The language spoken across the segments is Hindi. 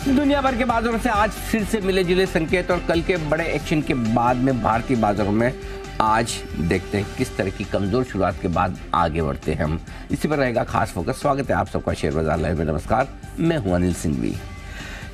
दुनिया भर के बाजारों से आज फिर से मिले जुले संकेत और कल के बड़े एक्शन के बाद में भारतीय बाजारों में आज देखते हैं किस तरह की कमजोर शुरुआत के बाद आगे बढ़ते हैं हम। इसी पर रहेगा खास फोकस। स्वागत है आप सबका शेयर बाजार लाइव में। नमस्कार, मैं हूं अनिल सिंघवी।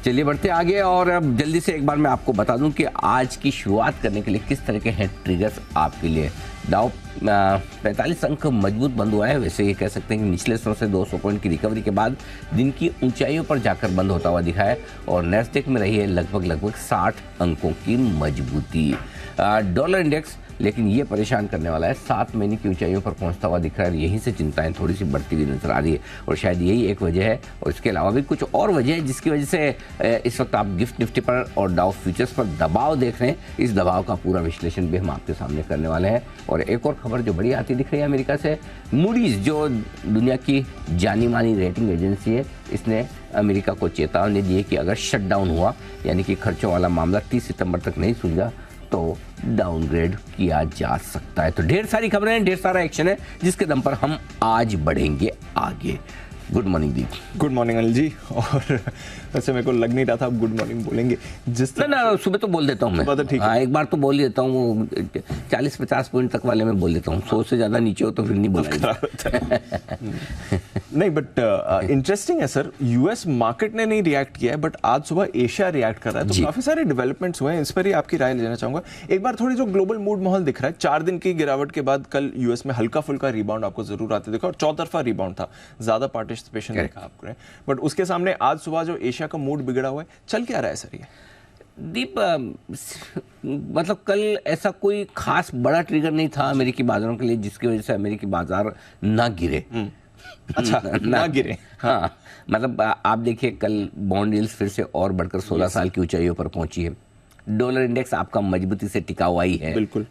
चलिए बढ़ते आगे और अब जल्दी से एक बार मैं आपको बता दूं कि आज की शुरुआत करने के लिए किस तरह के हैं ट्रिगर्स आपके लिए। डाउ 45 अंक मजबूत बंद हुआ है। वैसे ये कह सकते हैं कि निचले स्तर से 200 पॉइंट की रिकवरी के बाद दिन की ऊंचाइयों पर जाकर बंद होता हुआ दिखा है और नैस्डैक में रही है लगभग 60 अंकों की मजबूती। डॉलर इंडेक्स लेकिन ये परेशान करने वाला है, 7 महीने की ऊंचाइयों पर पहुंचता हुआ दिख रहा है। यहीं से चिंताएं थोड़ी सी बढ़ती हुई नजर आ रही है और शायद यही एक वजह है। और इसके अलावा भी कुछ और वजह है जिसकी वजह से इस वक्त आप गिफ्ट निफ्टी पर और डाउ फ्यूचर्स पर दबाव देख रहे हैं। इस दबाव का पूरा विश्लेषण भी हम आपके सामने करने वाले हैं। और एक और खबर जो बड़ी आती दिख रही है अमेरिका से, मूडीज जो दुनिया की जानी मानी रेटिंग एजेंसी है, इसने अमेरिका को चेतावनी दी है कि अगर शटडाउन हुआ यानी कि खर्चों वाला मामला 30 सितंबर तक नहीं सुलझा तो डाउनग्रेड किया जा सकता है। तो ढेर सारी खबरें हैं, ढेर सारा एक्शन है जिसके दम पर हम आज बढ़ेंगे आगे। गुड मॉर्निंग दीप। गुड मॉर्निंग अनिल जी। और वैसे मेरे को लग नहीं रहा था आप गुड मॉर्निंग बोलेंगे। जिस ना सुबह तो बोल देता हूँ मैं। तो ठीक है। हाँ, एक बार तो बोल देता हूँ, वो 40-50 पॉइंट तक वाले में बोल देता हूँ। 100 से ज़्यादा नीचे हो तो फिर नहीं बोला। नहीं, बट इंटरेस्टिंग है सर, यूएस मार्केट ने नहीं रिएक्ट किया है बट आज सुबह एशिया रिएक्ट कर रहा है। तो काफी सारे डेवलपमेंट्स हुए हैं, इस पर ही आपकी राय लेना चाहूंगा। एक बार थोड़ी जो ग्लोबल मूड माहौल दिख रहा है, 4 दिन की गिरावट के बाद कल यूएस में हल्का फुल्का रिबाउंड आपको जरूर आते देखा और चौतरफा रिबाउंड था, ज्यादा पार्टिसिपेशन देखा आपको। बट उसके सामने आज सुबह जो एशिया का मूड बिगड़ा हुआ है, चल क्या रहा है सर ये? दीप, मतलब कल ऐसा कोई खास बड़ा ट्रिगर नहीं था अमेरिकी बाजारों के लिए जिसकी वजह से अमेरिकी बाजार ना गिरे। अच्छा, ना गिरे। हाँ, मतलब आप देखिए कल बॉन्ड यील्ड्स फिर से और बढ़कर 16 साल की ऊंचाइयों पर पहुंची है। डॉलर इंडेक्स आपका मजबूती से टिका हुआ ही है। बिल्कुल।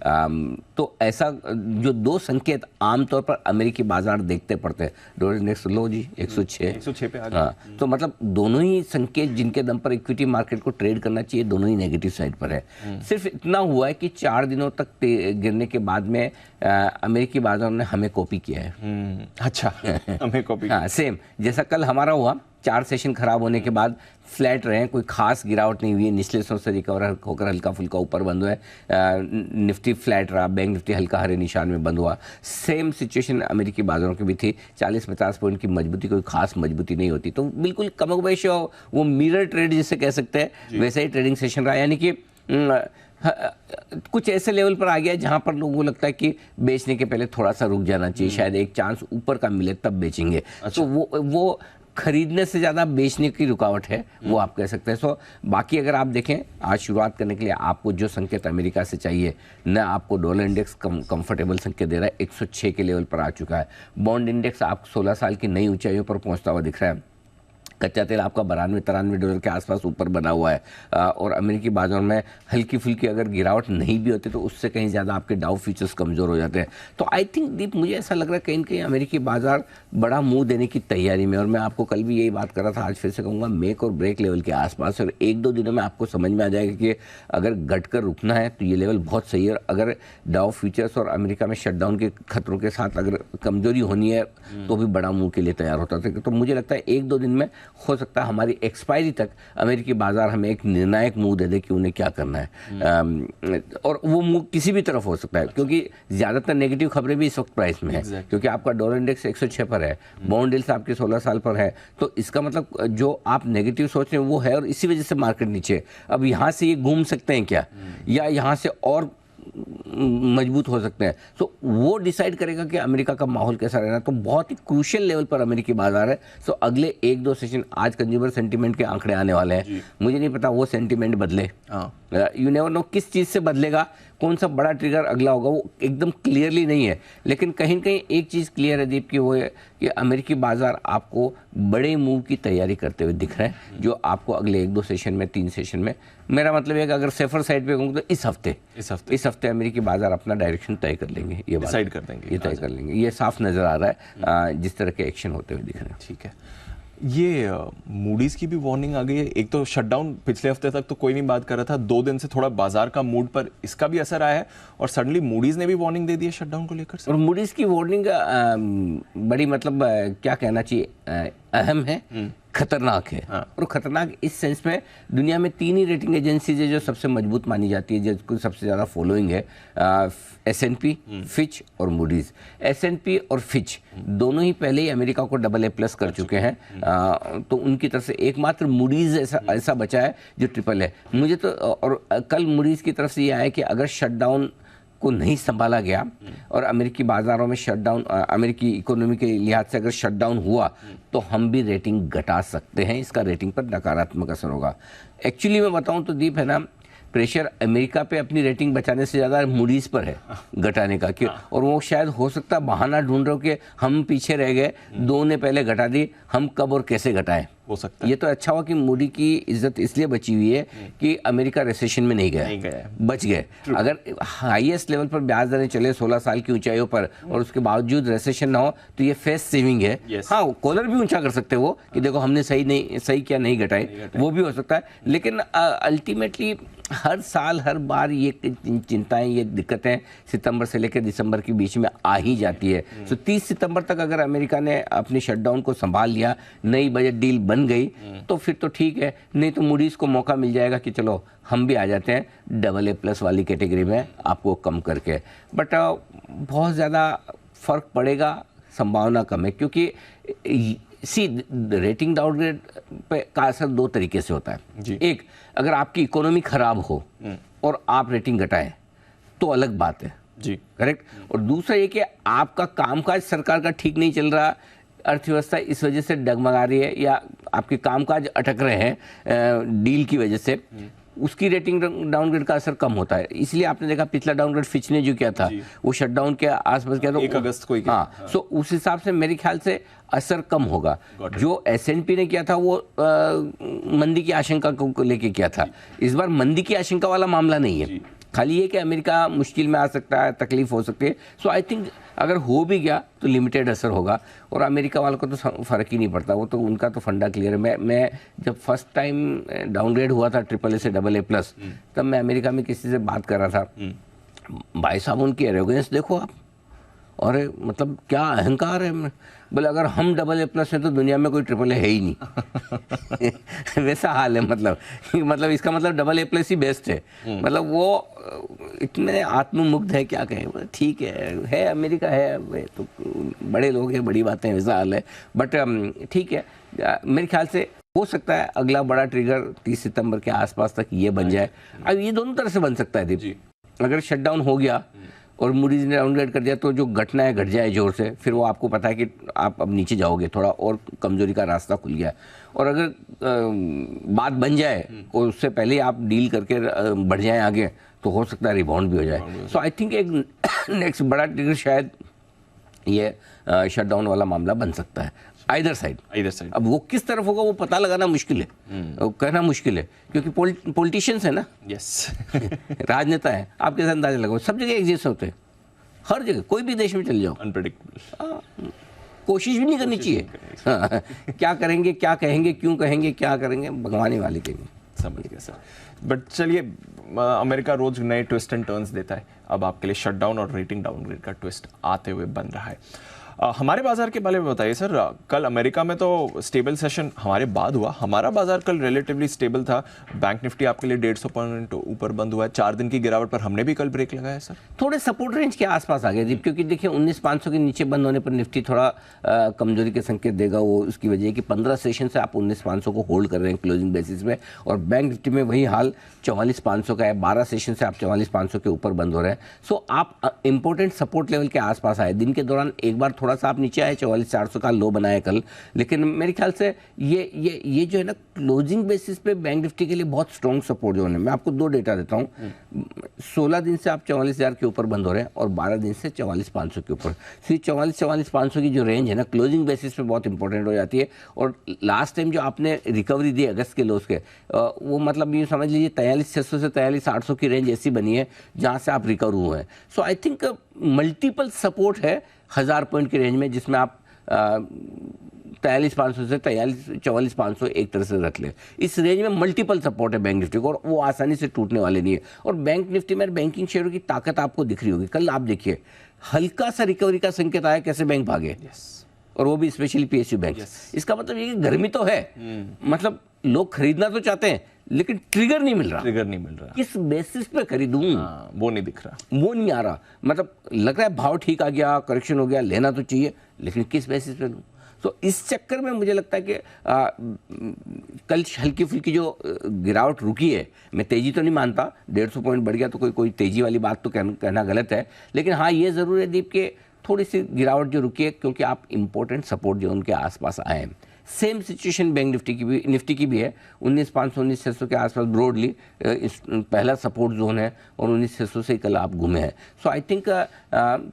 तो ऐसा जो दो संकेत आमतौर पर अमेरिकी बाजार देखते पड़ते हैं, डॉलर इंडेक्स लो जी 106 पे आ गया। हाँ, तो मतलब दोनों ही संकेत जिनके दम पर इक्विटी मार्केट को ट्रेड करना चाहिए, दोनों ही नेगेटिव साइड पर है। सिर्फ इतना हुआ है कि 4 दिनों तक गिरने के बाद में अमेरिकी बाजार ने हमें कॉपी किया है। अच्छा, हमें कॉपी। हाँ, सेम जैसा कल हमारा हुआ। 4 सेशन खराब होने के बाद फ्लैट रहे, कोई खास गिरावट नहीं हुई है। निचले स्तर से रिकवर होकर हल्का फुल्का ऊपर बंद हुआ है। निफ्टी फ्लैट रहा, बैंक निफ्टी हल्का हरे निशान में बंद हुआ। सेम सिचुएशन अमेरिकी बाजारों की भी थी। 40-50 पॉइंट की मजबूती कोई खास मजबूती नहीं होती, तो बिल्कुल कमोबेश वो मिरर ट्रेड जिसे कह सकते हैं वैसा ही ट्रेडिंग सेशन रहा। यानी कि कुछ ऐसे लेवल पर आ गया जहां पर लोगों को लगता है कि बेचने के पहले थोड़ा सा रुक जाना चाहिए, शायद एक चांस ऊपर का मिले तब बेचेंगे। तो वो खरीदने से ज़्यादा बेचने की रुकावट है, वो आप कह सकते हैं। सो बाकी अगर आप देखें आज शुरुआत करने के लिए आपको जो संकेत अमेरिका से चाहिए, न आपको डॉलर इंडेक्स कंफर्टेबल संकेत दे रहा है, 106 के लेवल पर आ चुका है। बॉन्ड इंडेक्स आप 16 साल की नई ऊंचाइयों पर पहुंचता हुआ दिख रहा है। कच्चा तेल आपका 92-93 डॉलर के आसपास ऊपर बना हुआ है। और अमेरिकी बाजार में हल्की फुल्की अगर गिरावट नहीं भी होती तो उससे कहीं ज़्यादा आपके डाउ फ्यूचर्स कमज़ोर हो जाते हैं। तो आई थिंक दीप, मुझे ऐसा लग रहा है कहीं ना कहीं अमेरिकी बाजार बड़ा मुंह देने की तैयारी में। और मैं आपको कल भी यही बात कर रहा था, आज फिर से कहूँगा, मेक और ब्रेक लेवल के आसपास। और 1-2 दिनों में आपको समझ में आ जाएगा कि अगर घट कर रुकना है तो ये लेवल बहुत सही है। और अगर डाउ फ्यूचर्स और अमेरिका में शटडाउन के खतरों के साथ अगर कमजोरी होनी है तो भी बड़ा मुंह के लिए तैयार होता था। तो मुझे लगता है 1-2 दिन में हो सकता है हमारी एक्सपायरी तक अमेरिकी बाजार हमें एक निर्णायक मूव दे दे कि उन्हें क्या करना है। और वो मूव किसी भी तरफ हो सकता है, क्योंकि ज़्यादातर नेगेटिव खबरें भी इस वक्त प्राइस में है। क्योंकि आपका डॉलर इंडेक्स 106 पर है, बॉन्ड यील्ड्स आपके 16 साल पर है। तो इसका मतलब जो आप नेगेटिव सोच रहे हैं वो है और इसी वजह से मार्केट नीचे। अब यहाँ से ये घूम सकते हैं क्या, या यहाँ से और मजबूत हो सकते हैं, तो वो डिसाइड करेगा कि अमेरिका का माहौल कैसा रहना। तो बहुत ही क्रूशियल लेवल पर अमेरिकी बाजार है। तो अगले 1-2 सेशन, आज कंज्यूमर सेंटीमेंट के आंकड़े आने वाले हैं, मुझे नहीं पता वो सेंटीमेंट बदले। यू नेवर नो किस चीज़ से बदलेगा, कौन सा बड़ा ट्रिगर अगला होगा, वो एकदम क्लियरली नहीं है। लेकिन कहीं ना कहीं एक चीज़ क्लियर है दीप की, वो है कि अमेरिकी बाजार आपको बड़े मूव की तैयारी करते हुए दिख रहे हैं, जो आपको अगले 1-2 सेशन में, 3 सेशन में, मेरा मतलब है कि अगर सेफर साइड पे कहूँ तो इस हफ्ते अमेरिकी बाजार अपना डायरेक्शन तय कर लेंगे, ये डिसाइड कर देंगे, ये तय कर लेंगे। ये साफ नजर आ रहा है जिस तरह के एक्शन होते हुए दिख रहे हैं। ठीक है, ये मूडीज की भी वार्निंग आ गई है। एक तो शटडाउन पिछले हफ्ते तक तो कोई नहीं बात कर रहा था, 2 दिन से थोड़ा बाजार का मूड पर इसका भी असर आया है और सडनली मूडीज ने भी वार्निंग दे दी है शटडाउन को लेकर। और मूडीज की वार्निंग बड़ी मतलब क्या कहना चाहिए, अहम है, खतरनाक है। और खतरनाक इस सेंस में दुनिया में 3 ही रेटिंग एजेंसीज है जो सबसे मजबूत मानी जाती है, जिसको सबसे ज़्यादा फॉलोइंग है, S&P, फिच और मूडीज। S&P और फिच दोनों ही पहले ही अमेरिका को AA+ कर चुके हैं, तो उनकी तरफ से एकमात्र मूडीज ऐसा बचा है जो ट्रिपल है। मुझे तो और कल मूडीज की तरफ से ये आया कि अगर शटडाउन को नहीं संभाला गया और अमेरिकी बाजारों में शटडाउन, अमेरिकी इकोनॉमी के लिहाज से अगर शटडाउन हुआ तो हम भी रेटिंग घटा सकते हैं, इसका रेटिंग पर नकारात्मक असर होगा। एक्चुअली मैं बताऊं तो दीप है ना, प्रेशर अमेरिका पे अपनी रेटिंग बचाने से ज़्यादा मूडीज पर है घटाने का, कि और वो शायद हो सकता है बहाना ढूंढ रहे हो कि हम पीछे रह गए, 2 ने पहले घटा दी, हम कब और कैसे घटाएं। हो सकता है ये तो अच्छा हुआ कि मूडी की इज्जत इसलिए बची हुई है कि अमेरिका रिसेशन में नहीं गया, बच गए। अगर हाईएस्ट लेवल पर ब्याज दरें चले 16 साल की ऊंचाइयों पर और उसके बावजूद रिसेशन ना हो तो ये फेस सेविंग है। हाँ, कॉलर भी ऊंचा कर सकते हो कि देखो हमने सही क्या नहीं घटाए, वो भी हो सकता है। लेकिन अल्टीमेटली हर साल हर बार ये चिंताएं, ये दिक्कतें सितंबर से लेकर दिसंबर के बीच में आ ही जाती है। तो 30 सितंबर तक अगर अमेरिका ने अपने शटडाउन को संभाल लिया, नई बजट डील बन गई, तो फिर तो ठीक है, नहीं तो मूडीज को मौका मिल जाएगा कि चलो हम भी आ जाते हैं AA+ वाली कैटेगरी में आपको कम करके। बट बहुत ज़्यादा फर्क पड़ेगा, संभावना कम है, क्योंकि रेटिंग डाउनग्रेड पे का असर 2 तरीके से होता है। एक, अगर आपकी इकोनॉमी खराब हो और आप रेटिंग घटाएं तो अलग बात है जी, करेक्ट। और दूसरा ये कि आपका कामकाज सरकार का ठीक नहीं चल रहा, अर्थव्यवस्था इस वजह से डगमगा रही है या आपके कामकाज अटक रहे हैं डील की वजह से, उसकी रेटिंग डाउनग्रेड का असर कम होता है। इसलिए आपने देखा पिछला डाउनग्रेड फिच ने जो किया था वो शटडाउन के आसपास किया था, 1 अगस्त को ही किया। हाँ, सो उस हिसाब से मेरे ख्याल से असर कम होगा। जो S&P ने किया था वो मंदी की आशंका को लेके किया था, इस बार मंदी की आशंका वाला मामला नहीं है, खाली ये कि अमेरिका मुश्किल में आ सकता है, तकलीफ हो सकती है। सो आई थिंक अगर हो भी गया तो लिमिटेड असर होगा, और अमेरिका वालों को तो फ़र्क ही नहीं पड़ता, वो तो उनका तो फंडा क्लियर है। मैं जब फर्स्ट टाइम डाउनग्रेड हुआ था AAA से AA+, तब मैं अमेरिका में किसी से बात कर रहा था, भाई साहब उनकी एरोगेंस देखो आप, और मतलब क्या अहंकार है। बोले अगर हम AA+ हैं तो दुनिया में कोई AAA है ही नहीं वैसा हाल है। मतलब इसका मतलब AA+ ही बेस्ट है। मतलब वो इतने आत्ममुग्ध है, क्या कहें। ठीक है अमेरिका है, तो बड़े लोग हैं, बड़ी बातें, वैसा हाल है। बट ठीक है, मेरे ख्याल से हो सकता है अगला बड़ा ट्रिगर 30 सितंबर के आसपास तक ये बन जाए। अब ये दोनों तरह से बन सकता है दीप, अगर शटडाउन हो गया और मूडीज ने डाउनग्रेड कर दिया तो जो घटना है घट जाए जोर से, फिर वो आपको पता है कि आप अब नीचे जाओगे, थोड़ा और कमजोरी का रास्ता खुल गया। और अगर बात बन जाए और उससे पहले आप डील करके बढ़ जाएं आगे, तो हो सकता है रिबाउंड भी हो जाए। सो आई थिंक एक नेक्स्ट बड़ा ट्रिगर शायद ये शटडाउन वाला मामला बन सकता है, आइदर साइड। अब वो किस तरफ होगा वो पता लगाना मुश्किल है, कहना मुश्किल है, क्योंकि पॉलिटिशियंस है ना, राजनेता है, आप कैसे अंदाजा लगाओ। सब जगह एग्जिस्ट होते हैं, हर जगह, कोई भी देश में चले जाओ, अनप्रेडिक्टेबल। कोशिश भी नहीं करनी चाहिए। क्या करेंगे, क्या कहेंगे, क्यों कहेंगे, क्या करेंगे, भगवान ही वाले के लिए। समझ गया सर। बट चलिए, अमेरिका रोज नए ट्विस्ट एंड टर्न्स देता है, अब आपके लिए शटडाउन और रेटिंग डाउनग्रेड का ट्विस्ट आते हुए बन रहा है। हमारे बाजार के बारे में बताइए सर। कल अमेरिका में तो स्टेबल सेशन हमारे बाद हुआ, हमारा बाजार कल रिलेटिवली स्टेबल था। बैंक निफ्टी आपके लिए 150 पॉइंट ऊपर बंद हुआ है, 4 दिन की गिरावट पर हमने भी कल ब्रेक लगाया सर। थोड़े सपोर्ट रेंज के आसपास आ गए, क्योंकि देखिए 19,500 के नीचे बंद होने पर निफ्टी थोड़ा कमजोरी के संकेत देगा। वो उसकी वजह है कि 15 सेशन से आप 19,500 को होल्ड कर रहे हैं क्लोजिंग बेसिस में, और बैंक निफ्टी में वही हाल 44,500 का है। 12 सेशन से आप 44,500 के ऊपर बंद हो रहे हैं। सो आप इंपॉर्टेंट सपोर्ट लेवल के आसपास आए। दिन के दौरान एक बार थोड़ा सा आप नीचे आए, 44,400 का लो बनाया कल, लेकिन मेरे ख्याल से ये जो है ना, क्लोजिंग बेसिस पे बैंक निफ्टी के लिए बहुत स्ट्रॉन्ग सपोर्ट जोन है। मैं आपको 2 डेटा देता हूँ। 16 दिन से आप 44,000 के ऊपर बंद हो रहे हैं और 12 दिन से 44,500 के ऊपर। तो 44,500 की जो रेंज है ना, क्लोजिंग बेसिस पे बहुत इंपॉर्टेंट हो जाती है। और लास्ट टाइम जो आपने रिकवरी दी अगस्त के लोस के, वो मतलब ये समझ लीजिए 43,600 से 43,800 की रेंज ऐसी बनी है जहाँ से आप रिकवर हुए हैं। सो आई थिंक मल्टीपल सपोर्ट है 1000 पॉइंट की रेंज में, जिसमें आप 43,500 से 44,500 एक तरह से रख ले। इस रेंज में मल्टीपल सपोर्ट है बैंक निफ्टी को, और वो आसानी से टूटने वाले नहीं है। और बैंक निफ्टी में बैंकिंग शेयरों की ताकत आपको दिख रही होगी। कल आप देखिए, हल्का सा रिकवरी का संकेत आया, कैसे बैंक भागे। और वो भी स्पेशली PSU बैंक। इसका मतलब ये कि गर्मी तो है, मतलब लोग खरीदना तो चाहते हैं लेकिन ट्रिगर नहीं मिल रहा। किस बेसिस पे खरीदूं, वो नहीं दिख रहा, वो नहीं आ रहा। मतलब लग रहा है भाव ठीक आ गया, करेक्शन हो गया, लेना तो चाहिए, लेकिन किस बेसिस पे लूं। तो इस चक्कर में मुझे लगता है कि कल हल्की फुल्की जो गिरावट रुकी है, मैं तेजी तो नहीं मानता, 150 पॉइंट बढ़ गया तो कोई तेजी वाली बात तो कहना गलत है, लेकिन हाँ ये ज़रूर है दीप के थोड़ी सी गिरावट जो रुकी है क्योंकि आप इंपॉर्टेंट सपोर्ट जो उनके आसपास आए हैं। सेम सिचुएशन बैंक निफ्टी की भी है। 19,500 19,600 के आसपास ब्रॉडली पहला सपोर्ट जोन है और 19,600 से कल आप घूमे हैं। सो आई थिंक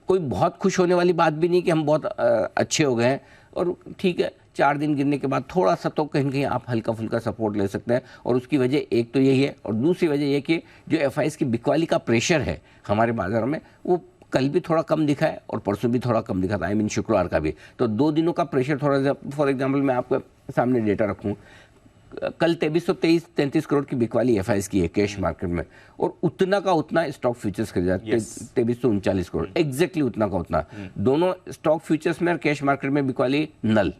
कोई बहुत खुश होने वाली बात भी नहीं कि हम बहुत अच्छे हो गए हैं, और ठीक है 4 दिन गिरने के बाद थोड़ा सा तो कहीं ना कहीं आप हल्का फुल्का सपोर्ट ले सकते हैं, और उसकी वजह एक तो यही है, और दूसरी वजह ये कि जो FIs की बिकवाली का प्रेशर है हमारे बाजार में वो कल भी थोड़ा कम दिखा है और परसों भी थोड़ा कम दिखा था, आई मीन शुक्रवार का भी। तो 2 दिनों का प्रेशर थोड़ा, फॉर एग्जांपल मैं आपको सामने डेटा रखूं, कल 2333 करोड़ की बिकवाली FIs की है कैश मार्केट में, और उतना का उतना स्टॉक फ्यूचर्स खरीदा, 2339 करोड़, एग्जैक्टली उतना का उतना। दोनों स्टॉक फ्यूचर्स में और कैश मार्केट में बिकवाली नल,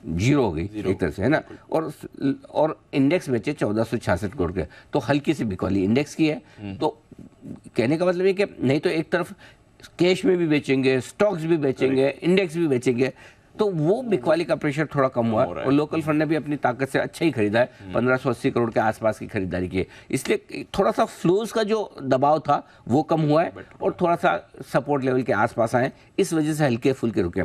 जीरो हो गई एक तरह से, है ना। और इंडेक्स बेचे 1466 करोड़ के, तो हल्की सी बिकवाली इंडेक्स की है। तो कहने का मतलब ये कि नहीं तो एक तरफ कैश में भी बेचेंगे, स्टॉक्स भी बेचेंगे, इंडेक्स भी बेचेंगे, तो वो बिकवाली का प्रेशर थोड़ा कम हुआ है। और लोकल फंड ने भी अपनी ताकत से अच्छा ही खरीदा है, 1580 करोड़ के आसपास की खरीदारी की है, इसलिए थोड़ा सा फ्लोज का जो दबाव था वो कम हुआ है और थोड़ा सा सपोर्ट लेवल के आसपास आए, इस वजह से हल्के फुल्के रुके।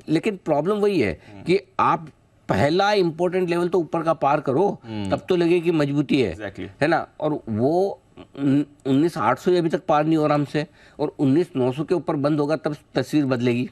लेकिन प्रॉब्लम वही है कि आप पहला इंपॉर्टेंट लेवल तो ऊपर का पार करो, तब तो लगे कि मजबूती है ना। और वो 19,800 अभी तक पार नहीं हो रहा हमसे, और 19,900 के ऊपर बंद होगा तब तस्वीर बदलेगी।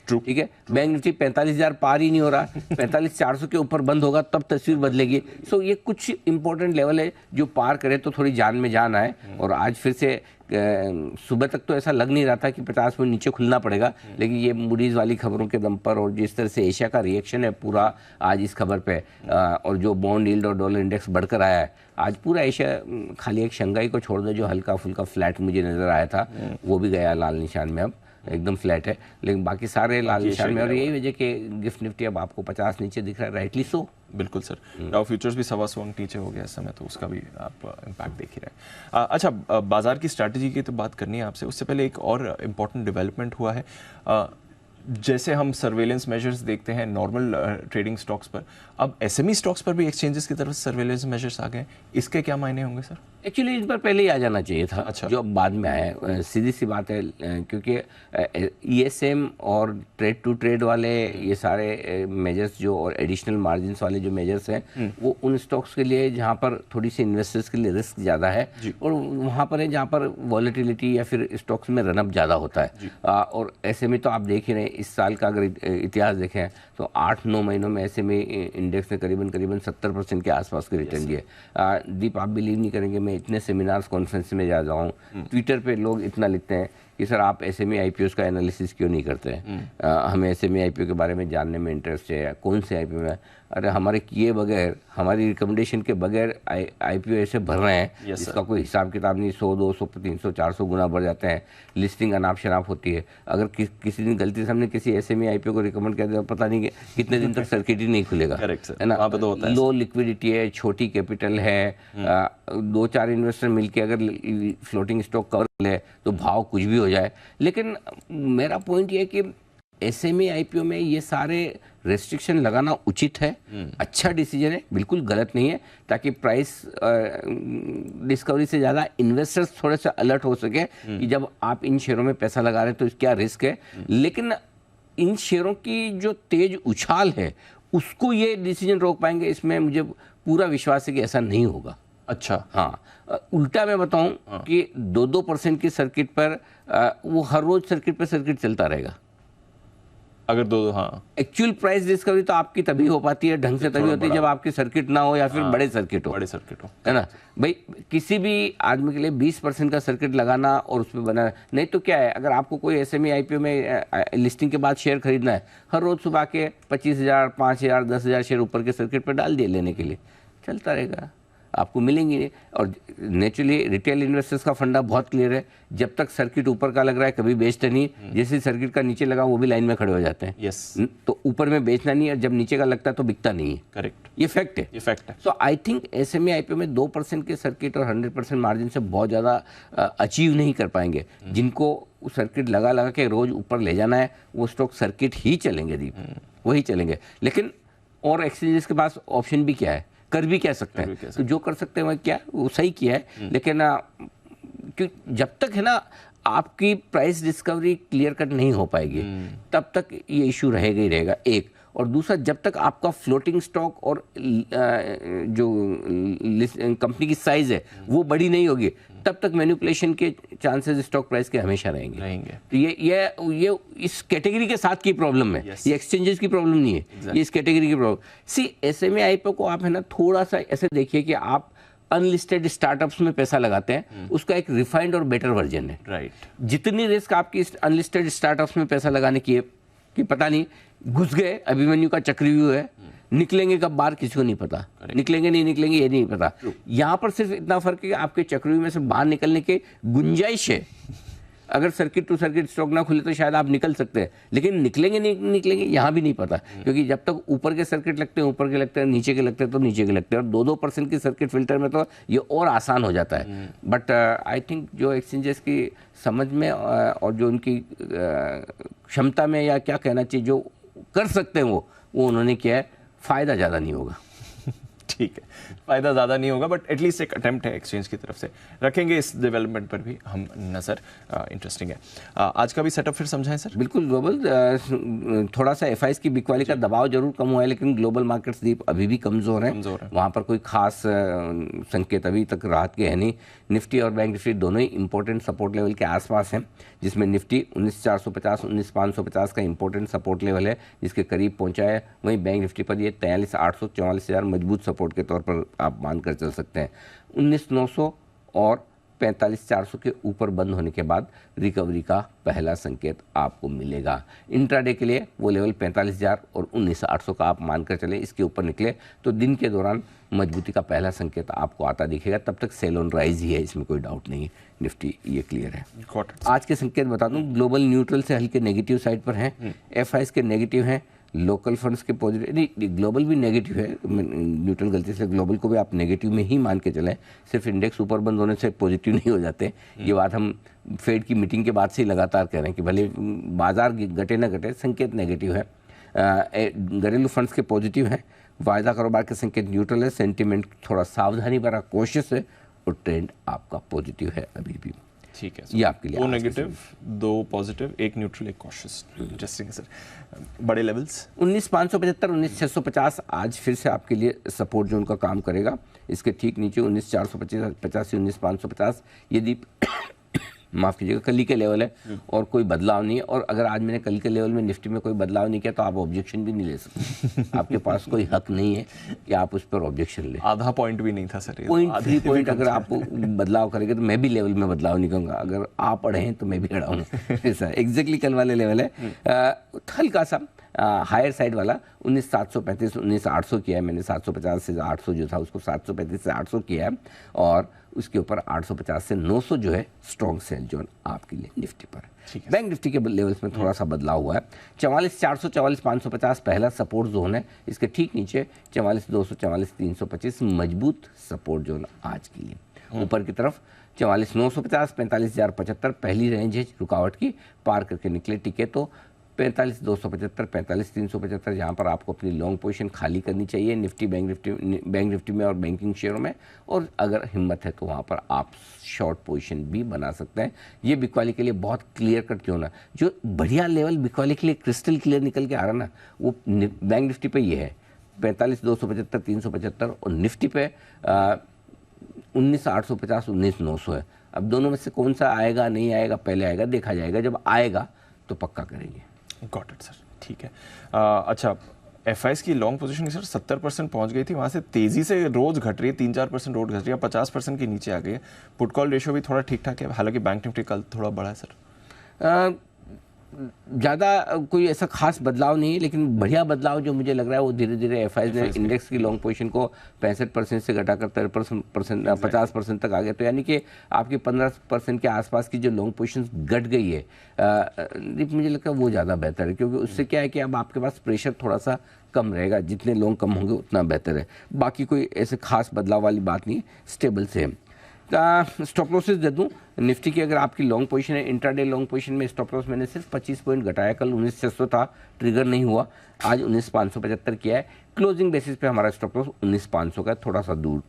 ठीक है, बैंक निफ्टी 45,000 पार ही नहीं हो रहा, 45,400 के ऊपर बंद होगा तब तस्वीर बदलेगी। सो ये कुछ इंपॉर्टेंट लेवल है जो पार करे तो थोड़ी जान में जान आए। और आज फिर से सुबह तक तो ऐसा लग नहीं रहा था कि 50 पॉइंट नीचे खुलना पड़ेगा, लेकिन ये मूडीज वाली खबरों के दम पर और जिस तरह से एशिया का रिएक्शन है पूरा आज इस खबर पे, और जो बॉन्ड यील्ड और डॉलर इंडेक्स बढ़कर आया है, आज पूरा एशिया, खाली एक शंघाई को छोड़ दो जो हल्का फुल्का फ्लैट मुझे नजर आया था, वो भी गया लाल निशान में, अब एकदम फ्लैट है, लेकिन बाकी सारे लाल निशान में। और यही वजह कि गिफ्ट निफ्टी अब आपको 50 नीचे दिख रहा है, राइटली सो। बिल्कुल सर, डाउ फ्यूचर्स भी 125 अंक नीचे हो गया इस समय, तो उसका भी आप इम्पैक्ट देख ही रहे हैं। अच्छा, बाजार की स्ट्रैटेजी की तो बात करनी है आपसे, उससे पहले एक और इम्पॉर्टेंट डेवलपमेंट हुआ है। जैसे हम सर्वेलेंस मेजर्स देखते हैं नॉर्मल ट्रेडिंग स्टॉक्स पर, अब SME स्टॉक्स पर भी एक्सचेंजेस की तरफ से सर्वेलेंस मेजर्स आ गए, इसके क्या मायने होंगे सर? एक्चुअली इन पर पहले ही आ जाना चाहिए था। अच्छा। जो बाद में आया, सीधी सी बात है, क्योंकि ESM और ट्रेड टू ट्रेड वाले ये सारे मेजर्स जो, और एडिशनल मार्जिन वाले जो मेजर्स हैं, वो उन स्टॉक्स के लिए जहाँ पर थोड़ी सी इन्वेस्टर्स के लिए रिस्क ज़्यादा है, और वहाँ पर है जहाँ पर वॉलेटिलिटी या फिर स्टॉक्स में रनअप ज़्यादा होता है। और SME तो आप देख ही रहे हैं, इस साल का अगर इतिहास देखें तो 8-9 महीनों में SME इंडेक्स ने करीबन 70% के आसपास के रिटर्न दिए। दीप, आप बिलीव नहीं करेंगे, मैं इतने सेमिनार्स कॉन्फ्रेंस में जा जाऊँ, ट्विटर पे लोग इतना लिखते हैं कि सर आप SME IPOs का एनालिसिस क्यों नहीं करते हैं, हमें SME IPO के बारे में जानने में इंटरेस्ट है, कौन से IPO में। अरे हमारे किए बगैर, हमारी रिकमेंडेशन के बगैर IPO ऐसे भर रहे हैं जिसका कोई हिसाब किताब नहीं, 100 200 300 400 गुना बढ़ जाते हैं, लिस्टिंग अनाप शनाप होती है। अगर किसी दिन गलती से हमने किसी SME IPO को रिकमेंड कर दिया, पता नहीं कितने दिन तक सर्किट ही नहीं खुलेगा, है ना। लो लिक्विडिटी है, छोटी कैपिटल है, 2-4 इन्वेस्टर मिलकर अगर फ्लोटिंग स्टॉक कवर ले तो भाव कुछ भी हो जाए। लेकिन मेरा पॉइंट ये है कि SME IPO में ये सारे रेस्ट्रिक्शन लगाना उचित है, अच्छा डिसीजन है, बिल्कुल गलत नहीं है, ताकि प्राइस डिस्कवरी से ज़्यादा इन्वेस्टर्स थोड़े से अलर्ट हो सके कि जब आप इन शेयरों में पैसा लगा रहे हैं तो क्या रिस्क है। लेकिन इन शेयरों की जो तेज उछाल है उसको ये डिसीजन रोक पाएंगे, इसमें मुझे पूरा विश्वास है कि ऐसा नहीं होगा। अच्छा, हाँ, उल्टा मैं बताऊं कि 2% की सर्किट पर वो हर रोज सर्किट पर सर्किट चलता रहेगा। अगर हाँ, एक्चुअल प्राइस डिस्कवरी तो आपकी तभी हो पाती है, ढंग से तभी होती है जब आपकी सर्किट ना हो या फिर बड़े सर्किट हो, है ना भाई। किसी भी आदमी के लिए 20% का सर्किट लगाना और उसमें बना, नहीं तो क्या है, अगर आपको कोई SME IPO में लिस्टिंग के बाद शेयर खरीदना है, हर रोज सुबह के 25,000 5,000 10,000 शेयर ऊपर के सर्किट पर डाल दिए लेने के लिए, चलता रहेगा। आपको मिलेंगी नहीं। और नेचुरली रिटेल इन्वेस्टर्स का फंडा बहुत क्लियर है, जब तक सर्किट ऊपर का लग रहा है कभी बेचते नहीं, जैसे सर्किट का नीचे लगा वो भी लाइन में खड़े हो जाते हैं। यस, तो ऊपर में बेचना नहीं है, जब नीचे का लगता है तो बिकता नहीं है। करेक्ट, ये फैक्ट है। ये फैक्ट है। सो आई थिंक एसएमई आईपीओ में 2% के सर्किट और 100% मार्जिन से बहुत ज़्यादा अचीव नहीं कर पाएंगे। जिनको सर्किट लगा लगा के रोज ऊपर ले जाना है वो स्टॉक सर्किट ही चलेंगे दीप, वही चलेंगे। लेकिन और एक्सचेंजेस के पास ऑप्शन भी क्या है, कर भी क्या सकते हैं, तो जो कर सकते हैं वह क्या वो सही किया है। लेकिन जब तक है ना आपकी प्राइस डिस्कवरी क्लियर कट नहीं हो पाएगी तब तक ये इशू रहेगा ही रहेगा, एक। और दूसरा, जब तक आपका फ्लोटिंग स्टॉक और जो कंपनी की साइज है वो बड़ी नहीं होगी तब तक मैनिपुलेशन के चांसेस स्टॉक प्राइस के हमेशा रहेंगे। तो ये इस कैटेगरी के साथ की प्रॉब्लम है। ये एक्सचेंजेस की प्रॉब्लम नहीं है, ये इस कैटेगरी की प्रॉब्लम। सी एसएमई आईपीओ को आप है ना थोड़ा सा ऐसे देखिए कि आप अनलिस्टेड स्टार्टअप्स में पैसा लगाते हैं, उसका एक रिफाइंड और बेटर वर्जन है। राइट। जितनी रिस्क आपकी अनलिस्टेड स्टार्टअप्स में पैसा लगाने की है कि पता नहीं, घुस गए, अभिमन्यु का चक्रव्यूह है, निकलेंगे कब बाहर किसी को नहीं पता, निकलेंगे नहीं निकलेंगे ये नहीं पता। यहाँ पर सिर्फ इतना फर्क है कि आपके चक्रव्यूह में से बाहर निकलने की गुंजाइश है। अगर सर्किट टू सर्किट स्टॉक ना खुले तो शायद आप निकल सकते हैं, लेकिन निकलेंगे नहीं निकलेंगे यहाँ भी नहीं पता, क्योंकि जब तक ऊपर के सर्किट लगते हैं ऊपर के लगते हैं, नीचे के लगते हैं तो नीचे के लगते हैं। और 2% की सर्किट फिल्टर में तो ये और आसान हो जाता है। बट आई थिंक जो एक्सचेंजेस की समझ में और जो उनकी क्षमता में, या क्या कहना चाहिए, जो कर सकते हैं वो उन्होंने किया है। फ़ायदा ज़्यादा नहीं होगा। ठीक है, फायदा ज़्यादा नहीं होगा, बट एटलीस्ट एक अटेम्प्ट है एक्सचेंज की तरफ से। रखेंगे इस डेवलपमेंट पर भी हम नज़र। इंटरेस्टिंग है। आज का भी सेटअप फिर समझाएं सर। बिल्कुल, ग्लोबल थोड़ा सा एफआईएस की बिक वाली का दबाव जरूर कम हुआ है, लेकिन ग्लोबल मार्केट्स दीप अभी भी कमज़ोर हैं। वहाँ पर कोई खास संकेत अभी तक राहत के है नहीं। निफ्टी और बैंक निफ्टी दोनों ही इंपॉर्टेंट सपोर्ट लेवल के आसपास हैं, जिसमें निफ्टी 19,450 19,550 का इंपॉर्टेंट सपोर्ट लेवल है जिसके करीब पहुंचा है। वहीं बैंक निफ्टी पर ये 43,800 44,000 मजबूत सपोर्ट के तौर पर आप मानकर चल सकते हैं। 19,900 और 45,400 के ऊपर बंद होने के बाद रिकवरी का पहला संकेत आपको मिलेगा। इंट्राडे के लिए वो लेवल 45,000 और 19,800 का आप मानकर चले, इसके ऊपर निकले तो दिन के दौरान मजबूती का पहला संकेत आपको आता दिखेगा। तब तक सेल ऑन राइज ही है, इसमें कोई डाउट नहीं है। निफ्टी ये क्लियर है। आज के संकेत बता दूं, ग्लोबल न्यूट्रल से हल्के नेगेटिव साइड पर हैं, एफआईएस के नेगेटिव हैं, लोकल फंड्स के पॉजिटिव, नहीं ग्लोबल भी नेगेटिव है, न्यूट्रल गलती से ग्लोबल को भी आप नेगेटिव में ही मान के चलें। सिर्फ इंडेक्स ऊपर बंद होने से पॉजिटिव नहीं हो जाते। ये बात हम फेड की मीटिंग के बाद से ही लगातार कह रहे हैं कि भले बाजार घटे ना घटे, संकेत नेगेटिव है। घरेलू फंड्स के पॉजिटिव हैं, वायदा कारोबार के संकेत न्यूट्रल है, सेंटिमेंट थोड़ा सावधानी भरा कोशिश है, और ट्रेंड आपका पॉजिटिव है अभी भी। ठीक है, ये आपके लिए 2 negative 2 positive, 1 neutral 1 cautious. Interesting है सर। बड़े लेवल्स 19,575 19,650 आज फिर से आपके लिए सपोर्ट जोन का काम करेगा। इसके ठीक नीचे 19,450 से 19,550 ये माफ़ कीजिएगा कल के लेवल है और कोई बदलाव नहीं है। और अगर आज मैंने कल के लेवल में निफ्टी में कोई बदलाव नहीं किया तो आप ऑब्जेक्शन भी नहीं ले सकते। आपके पास कोई हक नहीं है कि आप उस पर ऑब्जेक्शन ले। आधा पॉइंट भी नहीं था सर, 0.3 पॉइंट अगर आप बदलाव करेंगे तो मैं भी लेवल में बदलाव नहीं करूँगा। अगर आप अड़े हैं तो मैं भी अड़ाऊंगा। ऐसा एग्जैक्टली कल वाले लेवल है, हल्का सा हायर साइड वाला 19,735 19,800 किया है मैंने। 750 से 800 जो था उसको 735 से 800 किया है, और उसके ऊपर 850 से 900 जो है स्ट्रॉन्ग सेल जोन आपके लिए निफ्टी पर। बैंक निफ्टी के लेवल्स में थोड़ा सा बदलाव हुआ है। 44,400 44,550 पहला सपोर्ट जोन है, इसके ठीक नीचे 44,200 44,325 मजबूत सपोर्ट जोन आज के लिए। ऊपर की तरफ 44,950 45,075 पहली रेंज है रुकावट की, पार करके निकले टिके तो 45,275 45,375 जहाँ पर आपको अपनी लॉन्ग पोजीशन खाली करनी चाहिए निफ्टी बैंक निफ्टी में और बैंकिंग शेयरों में। और अगर हिम्मत है तो वहाँ पर आप शॉर्ट पोजीशन भी बना सकते हैं। ये बिकवाली के लिए बहुत क्लियर कट क्यों ना, जो बढ़िया लेवल बिकवाली के लिए क्रिस्टल क्लियर निकल के आ रहा ना, वो बैंक निफ्टी पे ये है 45,275 375, और निफ्टी पे 19,850 19,900 है। अब दोनों में से कौन सा आएगा नहीं आएगा पहले आएगा देखा जाएगा, जब आएगा तो पक्का करेंगे। गॉट इट सर, ठीक है। अच्छा, एफआईएस की लॉन्ग पोजीशन सर 70% पहुंच गई थी, वहां से तेजी से रोज घट रही है, 3-4% रोज घट रही है, 50% के नीचे आ गई है। पुट कॉल रेशियो भी थोड़ा ठीक ठाक है, हालांकि बैंक निफ्टी कल थोड़ा बढ़ा है सर। ज़्यादा कोई ऐसा खास बदलाव नहीं है, लेकिन बढ़िया बदलाव जो मुझे लग रहा है वो धीरे धीरे एफआईज ने इंडेक्स की लॉन्ग पोजीशन को 65% से घटाकर 53%, 50% तक आ गया। तो यानी कि आपकी 15% के आसपास की जो लॉन्ग पोजीशन घट गई है, मुझे लगता है वो ज़्यादा बेहतर है, क्योंकि उससे क्या है कि अब आपके पास प्रेशर थोड़ा सा कम रहेगा, जितने लॉन्ग कम होंगे उतना बेहतर है। बाकी कोई ऐसे खास बदलाव वाली बात नहीं, स्टेबल से है। स्टॉप लॉसेस दे दूं, निफ्टी की अगर आपकी लॉन्ग पोजीशन है, इंट्राडे लॉन्ग पोजीशन में स्टॉप लॉस मैंने सिर्फ 25 पॉइंट घटाया। कल 19,600 था, ट्रिगर नहीं हुआ, आज 19,575 किया है। क्लोजिंग बेसिस पे हमारा स्टॉप लॉस 19,500 का है, थोड़ा सा दूर।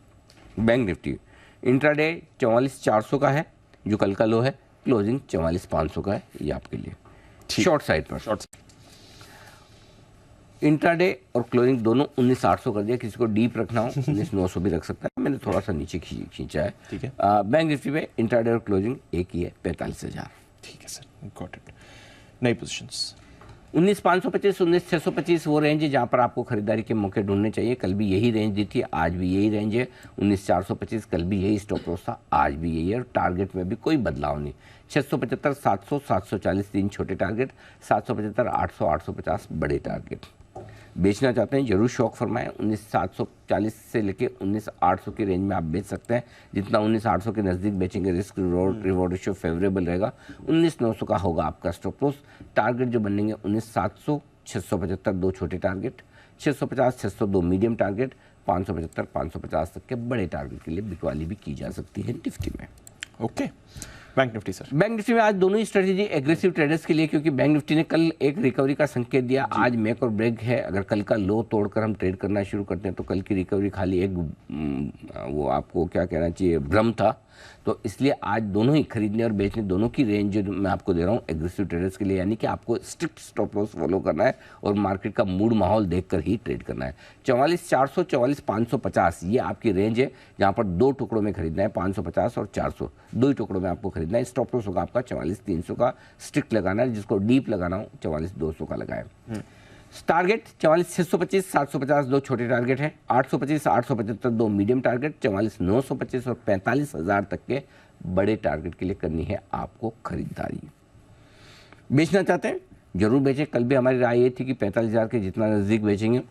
बैंक निफ्टी इंट्राडे 44,400 का है जो कल का लो है, क्लोजिंग 44,500 का है, ये आपके लिए शॉर्ट साइड पर। शॉर्ट इंट्राडे और क्लोजिंग दोनों 19,800 कर दिया। किसी को डीप रखना हो 19,900 भी रख सकता है, मैंने थोड़ा सा नीचे खींचा है। ठीक है। बैंक निफ्टी पे इंट्राडे और क्लोजिंग एक ही है, 45,000। ठीक है सर, गॉट इट। नई पोजीशंस 19,525, 19,625 वो रेंज है जहाँ पर आपको खरीदारी के मौके ढूंढने चाहिए। कल भी यही रेंज दी थी, आज भी यही रेंज है। 19,425 कल भी यही स्टॉप लॉस था, आज भी यही है, और टारगेट में भी कोई बदलाव नहीं। 675, 700, 740 तीन छोटे टारगेट, 775, 800, 850 बड़े टारगेट। बेचना चाहते हैं जरूर शौक फरमाएं। 19,740 से लेके 19,800 की रेंज में आप बेच सकते हैं। जितना 19,800 के नज़दीक बेचेंगे रिस्क रिवॉर्ड रेशियो फेवरेबल रहेगा। 19,900 का होगा आपका स्टॉप लॉस। टारगेट जो बनेंगे 19,700, 675 दो छोटे टारगेट, 650, 602 मीडियम टारगेट, 575, 550 तक के बड़े टारगेट के लिए बिकवाली भी की जा सकती है निफ्टी में। Okay. Bank Nifty sir, bank Nifty में आज दोनों ही स्ट्रेटेजी एग्रेसिव ट्रेडर्स के लिए, क्योंकि बैंक निफ्टी ने कल एक रिकवरी का संकेत दिया, आज मेक और ब्रेक है। अगर कल का लो तोड़कर हम ट्रेड करना शुरू करते हैं तो कल की रिकवरी खाली एक वो आपको क्या कहना चाहिए भ्रम था। तो इसलिए आज दोनों ही खरीदने और बेचने दोनों की रेंज जो मैं आपको दे रहा हूँ एग्रेसिव ट्रेडर्स के लिए, यानी कि आपको स्ट्रिक्ट स्टॉप लॉस फॉलो करना है और मार्केट का मूड माहौल देखकर ही ट्रेड करना है। 44,400, 44,550 ये आपकी रेंज है जहाँ पर दो टुकड़ों में खरीदना है, 550 और 400 दो ही टुकड़ों में आपको खरीदना है। स्टॉप लॉस होगा आपका 44,300 का, स्ट्रिक्ट लगाना है, जिसको डीप लगाना हो 44,200 का लगाए। टारगेट 44,625, 750 दो छोटे टारगेट हैं, 825, 875 दो मीडियम टारगेट, 44,925 और 45,000 तक के बड़े टारगेट के लिए करनी है आपको खरीदारी। बेचना चाहते हैं जरूर बेचें। कल भी हमारी राय ये थी कि 45,000 के जितना नज़दीक बेचेंगे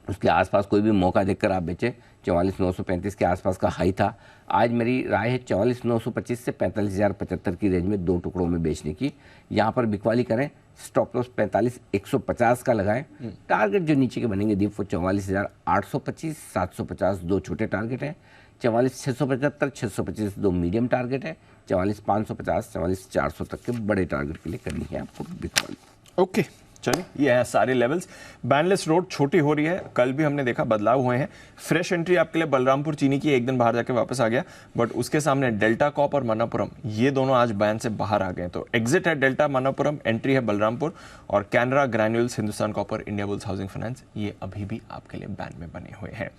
उसके आसपास कोई भी मौका देखकर आप बेचें। 44,935 के आसपास का हाई था। आज मेरी राय है 44,925 से 45,075 की रेंज में दो टुकड़ों में बेचने की। यहाँ पर बिकवाली करें, स्टॉप लॉस 45,150 का लगाएं। टारगेट जो नीचे के बनेंगे दीप वो 44,825, 750 दो छोटे टारगेट हैं, 44,675, 625 दो मीडियम टारगेट है, 44,550, 44,400 तक के बड़े टारगेट के लिए करनी है आपको बिकवाली। ओके चलिए, ये है सारे लेवल्स। बैनलेस रोड छोटी हो रही है, कल भी हमने देखा बदलाव हुए हैं। फ्रेश एंट्री आपके लिए बलरामपुर चीनी की एक दिन बाहर जाके वापस आ गया, बट उसके सामने डेल्टा कॉप और मनापुरम ये दोनों आज बैन से बाहर आ गए। तो एग्जिट है डेल्टा मनापुरम, एंट्री है बलरामपुर, और Canara granules, Hindustan copper, India bulls housing finance ये अभी भी आपके लिए बैन में बने हुए हैं।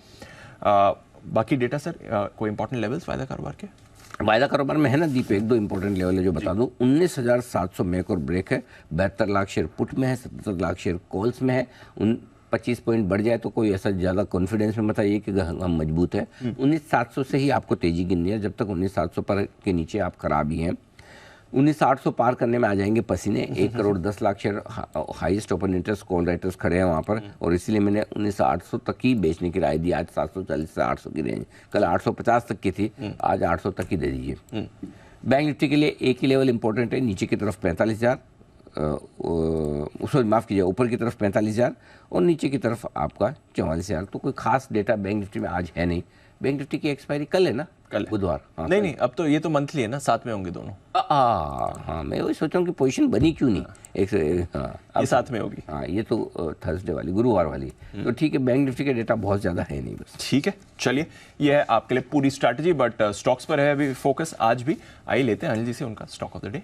बाकी डेटा सर, कोई इंपॉर्टेंट लेवल्स वायदा कारोबार के? वायदा कारोबार में है ना दीप, एक दो इंपॉर्टेंट लेवल है जो बता दूं। 19,700 मेक और ब्रेक है, 72 लाख शेयर पुट में है, 77 लाख शेयर कॉल्स में है। 25 पॉइंट बढ़ जाए तो कोई ऐसा ज़्यादा कॉन्फिडेंस में मत आइए कि हम मजबूत है। 19,700 से ही आपको तेजी गिननी है, जब तक 19,700 पर के नीचे आप खराब ही हैं। 19,800 पार करने में आ जाएंगे पसीने। 1 crore 10 lakh share highest open interest call writers खड़े हैं वहाँ पर, और इसीलिए मैंने 19,800 तक ही बेचने की राय दी। आज 740 से 800 की रेंज, कल 850 तक की थी, आज 800 तक ही दे दीजिए। बैंक निफ्टी के लिए एक ही लेवल इंपॉर्टेंट है, नीचे की तरफ 45,000, सॉरी माफ़ कीजिए, ऊपर की तरफ 45,000 और नीचे की तरफ आपका 44,000। तो कोई खास डेटा बैंक निफ्टी में आज है नहीं। बैंक निफ्टी की एक्सपायरी कल है ना, कल बुधवार। हाँ, नहीं, अब तो ये तो मंथली है ना, साथ में होंगे दोनों। हाँ, मैं वही सोच रहा हूँ कि पोजीशन बनी क्यों नहीं एक से। हाँ, ये साथ में होगी। हाँ, ये तो थर्सडे वाली, गुरुवार वाली। तो ठीक है, बैंक निफ्टी का डेटा बहुत ज़्यादा है नहीं बस। ठीक है, चलिए, ये है आपके लिए पूरी स्ट्रैटेजी, बट स्टॉक्स पर है अभी फोकस आज भी। आइए लेते हैं अनिल जी से उनका stock of the day.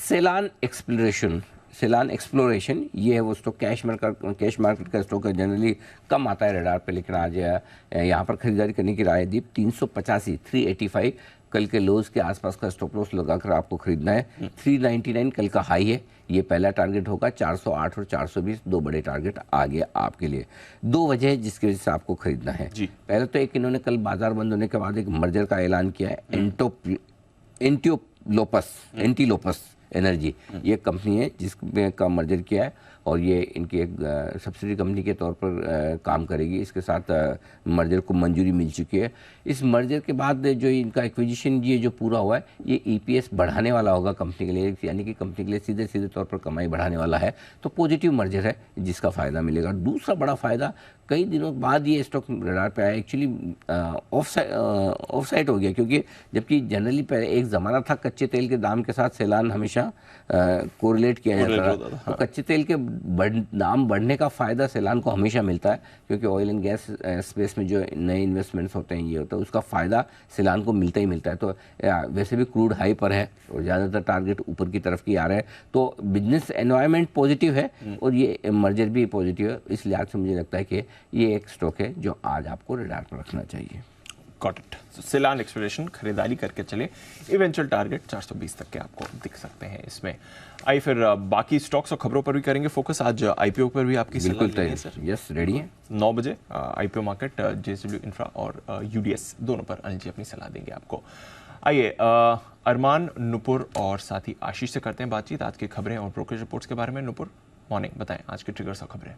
Selan exploration Selan exploration, ये है वो स्टॉक कैश मार्केट का स्टॉक है, जनरली कम आता है रडार पे, लेकिन आज यहाँ पर खरीदारी करने की राय दी। 385 385 कल के लोज के आसपास का स्टॉप लॉस लगाकर आपको खरीदना है। 399 कल का हाई है, ये पहला टारगेट होगा। 408 और 420 दो बड़े टारगेट आगे आपके लिए। दो वजह है जिसकी वजह से आपको खरीदना है। पहले तो एक, इन्होंने कल बाजार बंद होने के बाद एक मर्जर का ऐलान किया है, एंटीलोपस एनर्जी, ये कंपनी है जिसमें का मर्जर किया है और ये इनकी एक सब्सिडी कंपनी के तौर पर काम करेगी। इसके साथ मर्जर को मंजूरी मिल चुकी है। इस मर्जर के बाद जो इनका एक्विजिशन ये जो पूरा हुआ है, ये ईपीएस बढ़ाने वाला होगा कंपनी के लिए, यानी कि कंपनी के लिए सीधे सीधे तौर पर कमाई बढ़ाने वाला है। तो पॉजिटिव मर्जर है जिसका फ़ायदा मिलेगा। दूसरा बड़ा फ़ायदा, कई दिनों बाद ये स्टॉक रडार पे आया, एक्चुअली ऑफ साइड हो गया, क्योंकि जबकि जनरली पहले एक ज़माना था कच्चे तेल के दाम के साथ सेलान हमेशा कोरिलेट किया जाता था। तो कच्चे तेल के दाम बढ़ने का फ़ायदा सेलान को हमेशा मिलता है, क्योंकि ऑयल एंड गैस स्पेस में जो नए इन्वेस्टमेंट्स होते हैं ये होता है, उसका फ़ायदा सेलान को मिलता ही मिलता है। तो वैसे भी क्रूड हाई पर है और ज़्यादातर टारगेट ऊपर की तरफ की आ रहे हैं, तो बिजनेस एनवायरनमेंट पॉजिटिव है और ये मर्जर भी पॉजिटिव है। इस लिहाज से मुझे लगता है कि ये एक स्टॉक है जो आज आपको रडार पर रखना चाहिए। Got it. सेलान एक्सप्लोरेशन खरीदारी करके चले, इवेंचुअल टारगेट 420 तक के आपको दिख सकते हैं इसमें। आइए फिर बाकी स्टॉक्स और खबरों पर भी करेंगे फोकस। आज आईपीओ पर भी आपकी बिल्कुल सलाह है सर? यस, रेडी है। 9 बजे आईपीओ मार्केट, जेएसडब्ल्यू इंफ्रा और यूडीएस दोनों पर अनिल जी अपनी सलाह देंगे आपको। आइए अरमान, नुपुर और साथ ही आशीष से करते हैं बातचीत आज की खबरें और ब्रोकरेज रिपोर्ट्स के बारे में। नुपुर, मॉर्निंग, बताएं आज के ट्रिगर्स और खबरें।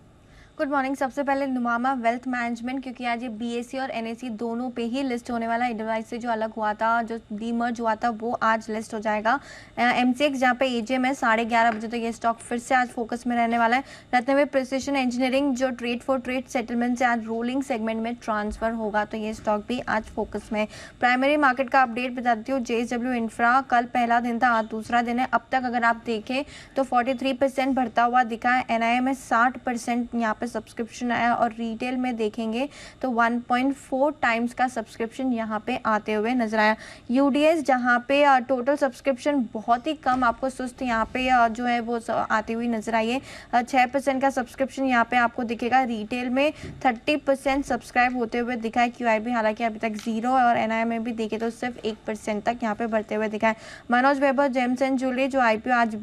Good morning. सबसे पहले नुमामा वेल्थ मैनेजमेंट, क्योंकि आज ये बीएससी और एनएससी दोनों पे ही लिस्ट होने वाला है। इडरवाइज से जो अलग हुआ था, जो डीमर्ज हुआ था, वो आज लिस्ट हो जाएगा। एमसीएक्स जहाँ पे एजीएम है 11:30 बजे, तो ये स्टॉक फिर से आज फोकस में रहने वाला है। रत्नवे प्रिसिशन इंजीनियरिंग जो ट्रेड फॉर ट्रेड सेटलमेंट से आज रोलिंग सेगमेंट में ट्रांसफर होगा, तो ये स्टॉक भी आज फोकस में। प्राइमरी मार्केट का अपडेट बताती हूँ। जेएसडब्ल्यू इंफ्रा कल पहला दिन था, आज दूसरा दिन है। अब तक अगर आप देखें तो 43% बढ़ता हुआ दिखा है। एनआईए में 60% यहाँ पे सब्सक्रिप्शन आया और रिटेल में देखेंगे तो 1.4 टाइम्स का सब्सक्रिप्शन यहाँ पे आते हुए नजर आया। यूडीएस जहाँ पे टोटल सब्सक्रिप्शन बहुत ही कम, आपको सुस्त यहाँ पे जो है वो आती हुई नजर आई है। 6% का सब्सक्रिप्शन यहाँ पे आपको दिखेगा। रिटेल में 30% सब्सक्राइब होते हुए दिखा है। क्यूआईबी हालांकि अभी तक 0 है और एनआईए में भी देखे तो सिर्फ 1% तक यहाँ पे बढ़ते हुए दिखा है। मनोज वैभव जेम्स एंड ज्वेलरी जो आईपीओ आज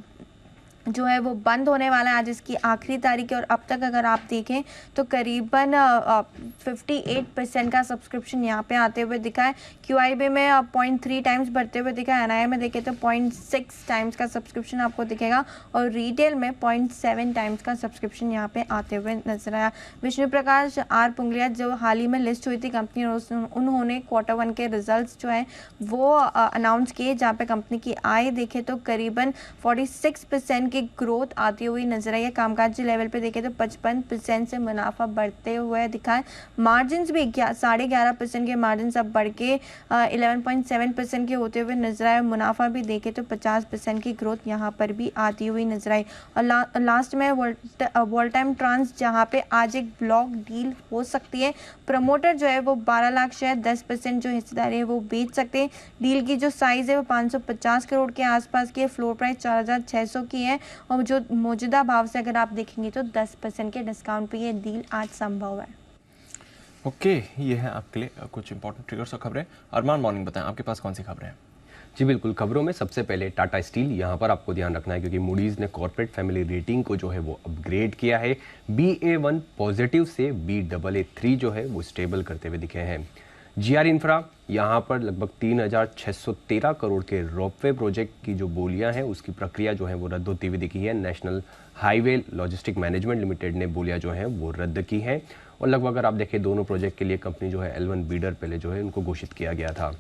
जो है वो बंद होने वाला है, आज इसकी आखिरी तारीख है और अब तक अगर आप देखें तो करीबन 58% का सब्सक्रिप्शन यहाँ पे आते हुए दिखा है। क्यूआईबी में 0.3 टाइम्स बढ़ते हुए दिखा है। एनआईए में देखें तो 0.6 टाइम्स का सब्सक्रिप्शन आपको दिखेगा और रिटेल में 0.7 टाइम्स का सब्सक्रिप्शन यहाँ पे आते हुए नजर आया। विष्णु प्रकाश आर पुंगलिया जो हाल ही में लिस्ट हुई थी कंपनी, और उन्होंने Q1 के रिजल्ट जो है वो अनाउंस किए, जहाँ पे कंपनी की आय देखे तो करीबन 46% की ग्रोथ आती हुई नजर आई है। कामकाजी लेवल पे देखें तो 55% से मुनाफा बढ़ते हुए दिखा है। मार्जिन भी 11.5% के मार्जिन अब बढ़ के 11.7% के होते हुए नजर आए। मुनाफा भी देखें तो 50% की ग्रोथ यहाँ पर भी आती हुई नजर आई। और लास्ट में वोल्टाइम ट्रांस, जहाँ पे आज एक ब्लॉक डील हो सकती है। प्रमोटर जो है वो 12 लाख शेयर 10% जो हिस्सेदारी है वो बेच सकते हैं। डील की जो साइज है वो 550 करोड़ के आसपास की है। फ्लोर प्राइस 4600 की है और जो मौजूदा भाव से अगर आप देखेंगे तो 10% के डिस्काउंट पे ये डील आज संभव है। ओके, ये है आपके लिए कुछ इंपॉर्टेंट ट्रिगर्स और खबरें। अरमान, मॉर्निंग, बताएं आपके पास कौन सी खबरें हैं? जी बिल्कुल, खबरों में सबसे पहले टाटा स्टील, यहाँ पर आपको ध्यान रखना है क्योंकि मूडीज़ ने कॉर्पोरेट फैमिली रेटिंग को जो है वो अपग्रेड किया है। BA1 पॉजिटिव से Baa3 जो है वो स्टेबल करते हुए दिखे हैं। GR इंफ्रा, यहाँ पर लगभग 3613 करोड़ के रोपवे प्रोजेक्ट की जो बोलियां हैं उसकी प्रक्रिया जो है वो रद्द होती हुई दिखी है। National highway logistic management limited ने बोलियां जो हैं वो रद्द की हैं और लगभग अगर आप देखें दोनों प्रोजेक्ट के लिए कंपनी जो है L1 बीडर पहले जो है उनको घोषित किया गया था।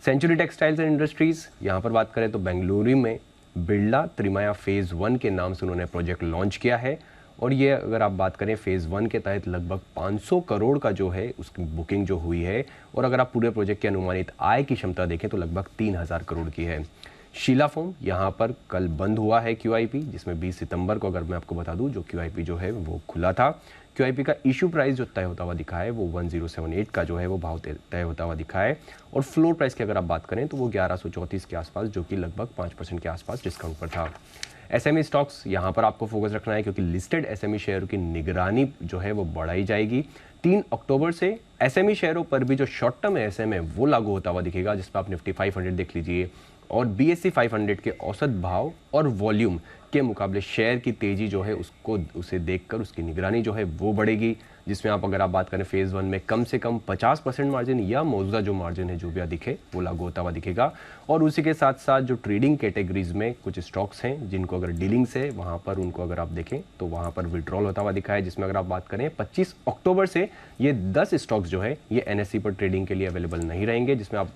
सेंचुरी टेक्सटाइल्स एंड इंडस्ट्रीज़, यहाँ पर बात करें तो बेंगलुरु में बिरला त्रिमाया फेज़ 1 के नाम से उन्होंने प्रोजेक्ट लॉन्च किया है और ये अगर आप बात करें फेज़ 1 के तहत लगभग 500 करोड़ का जो है उसकी बुकिंग जो हुई है और अगर आप पूरे प्रोजेक्ट की अनुमानित आय की क्षमता देखें तो लगभग 3000 करोड़ की है। शीला फोम यहाँ पर कल बंद हुआ है QIP, जिसमें 20 सितंबर को अगर मैं आपको बता दूं जो QIP जो है वो खुला था। QIP का इशू प्राइस जो तय होता हुआ दिखा है वो 1078 का जो है वो भाव तय होता हुआ दिखा है और फ्लोर प्राइस की अगर आप बात करें तो वो 1134 के आसपास जो कि लगभग 5% के आसपास डिस्काउंट पर था। एसएमई स्टॉक्स यहाँ पर आपको फोकस रखना है क्योंकि लिस्टेड एसएमई शेयरों की निगरानी जो है वो बढ़ाई जाएगी। 3 अक्टूबर से एसएमई शेयरों पर भी जो शॉर्ट टर्म एसएम है वो लागू होता हुआ दिखेगा, जिस पर आप निफ्टी 500 देख लीजिए और बीएसई 500 के औसत भाव और वॉल्यूम के मुकाबले शेयर की तेजी जो है उसे देखकर उसकी निगरानी जो है वो बढ़ेगी, जिसमें अगर आप बात करें फेज़ 1 में कम से कम 50% मार्जिन या मौजूदा जो मार्जिन है जो भी दिखे वो लागू होता हुआ दिखेगा। और उसी के साथ साथ जो ट्रेडिंग कैटेगरीज में कुछ स्टॉक्स हैं जिनको अगर डीलिंग्स है वहाँ पर उनको अगर आप देखें तो वहाँ पर विड्रॉल होता हुआ दिखा है, जिसमें अगर आप बात करें 25 अक्टूबर से ये 10 स्टॉक्स जो है ये एनएसई पर ट्रेडिंग के लिए अवेलेबल नहीं रहेंगे, जिसमें आप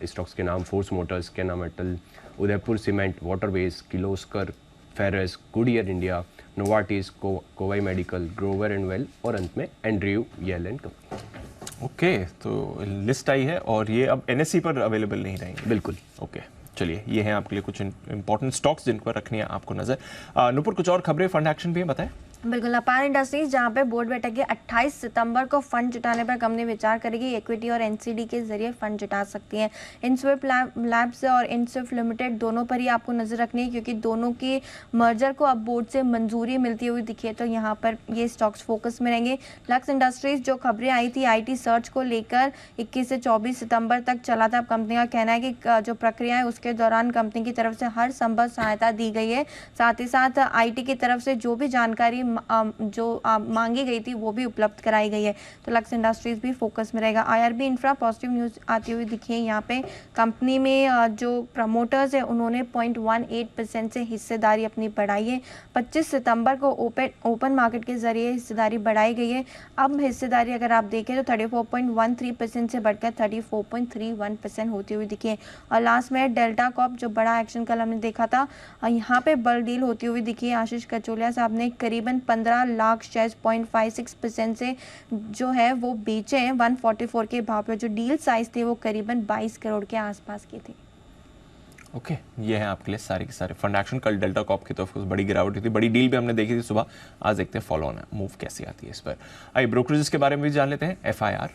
स्टॉक्स के नाम Force Motors, Kennametal, Udaipur cement, waterways, Kirloskar, ferrous, Goodyear India, Novartis, Kovai medical, Grover and Well और अंत में Andrew Yule and Company. Okay, तो लिस्ट आई है और ये अब एनएसई पर अवेलेबल नहीं रहेंगे। बिल्कुल। ओके, चलिए ये हैं आपके लिए कुछ इंपॉर्टेंट स्टॉक्स जिन पर रखनी है आपको नजर। नुपुर, कुछ और खबरें फंड एक्शन भी है, बताएं। बिल्कुल, अपार इंडस्ट्रीज जहां पे बोर्ड बैठक के 28 सितंबर को फंड जुटाने पर कंपनी विचार करेगी, इक्विटी और एनसीडी के जरिए फंड जुटा सकती है। इनस्विफ्ट लैब्स और इनस्विफ्ट लिमिटेड दोनों पर ही आपको नजर रखनी है क्योंकि दोनों के मर्जर को अब बोर्ड से मंजूरी मिलती हुई दिखी है, तो यहाँ पर ये स्टॉक्स फोकस में रहेंगे। लक्स इंडस्ट्रीज जो खबरें आई थी आईटी सर्च को लेकर 21 से 24 सितंबर तक चला था, अब कंपनी का कहना है कि जो प्रक्रिया है उसके दौरान कंपनी की तरफ से हर संभव सहायता दी गई है। साथ ही साथ आईटी की तरफ से जो भी जानकारी जो मांगी गई थी वो भी उपलब्ध कराई गई है, तो लक्स इंडस्ट्रीज भी फोकस में रहेगा। आईआरबी इंफ्रा पॉजिटिव न्यूज आती हुई दिखी है, यहाँ पे कंपनी में जो प्रमोटर्स है उन्होंने 0.18% से हिस्सेदारी अपनी बढ़ाई है। 25 सितंबर को ओपन मार्केट के जरिए हिस्सेदारी बढ़ाई गई है। अब हिस्सेदारी अगर आप देखें तो 34.13% से बढ़कर 34.31% होती हुई दिखी है। और लास्ट में डेल्टा कॉर्प जो बड़ा एक्शन कल हमने देखा था, यहाँ पे बल डील होती हुई दिखी है। आशीष कचोलिया साहब ने करीबन 15 लाख शेयर 0.56% से जो है वो बेचे हैं 144 के भाव पे। जो डील साइज थे वो करीबन 22 करोड़ के आसपास के थे। ओके, ये है आपके लिए सारे के सारे फंड एक्शन। कल डेल्टा कॉप की तो ऑफकोर्स बड़ी गिरावट हुई थी, बड़ी डील भी हमने देखी थी सुबह। आज देखते हैं फॉलो ऑन मूव कैसी आती है इस पर। आइए ब्रोकरेजेस के बारे में भी जान लेते हैं। एफआईआर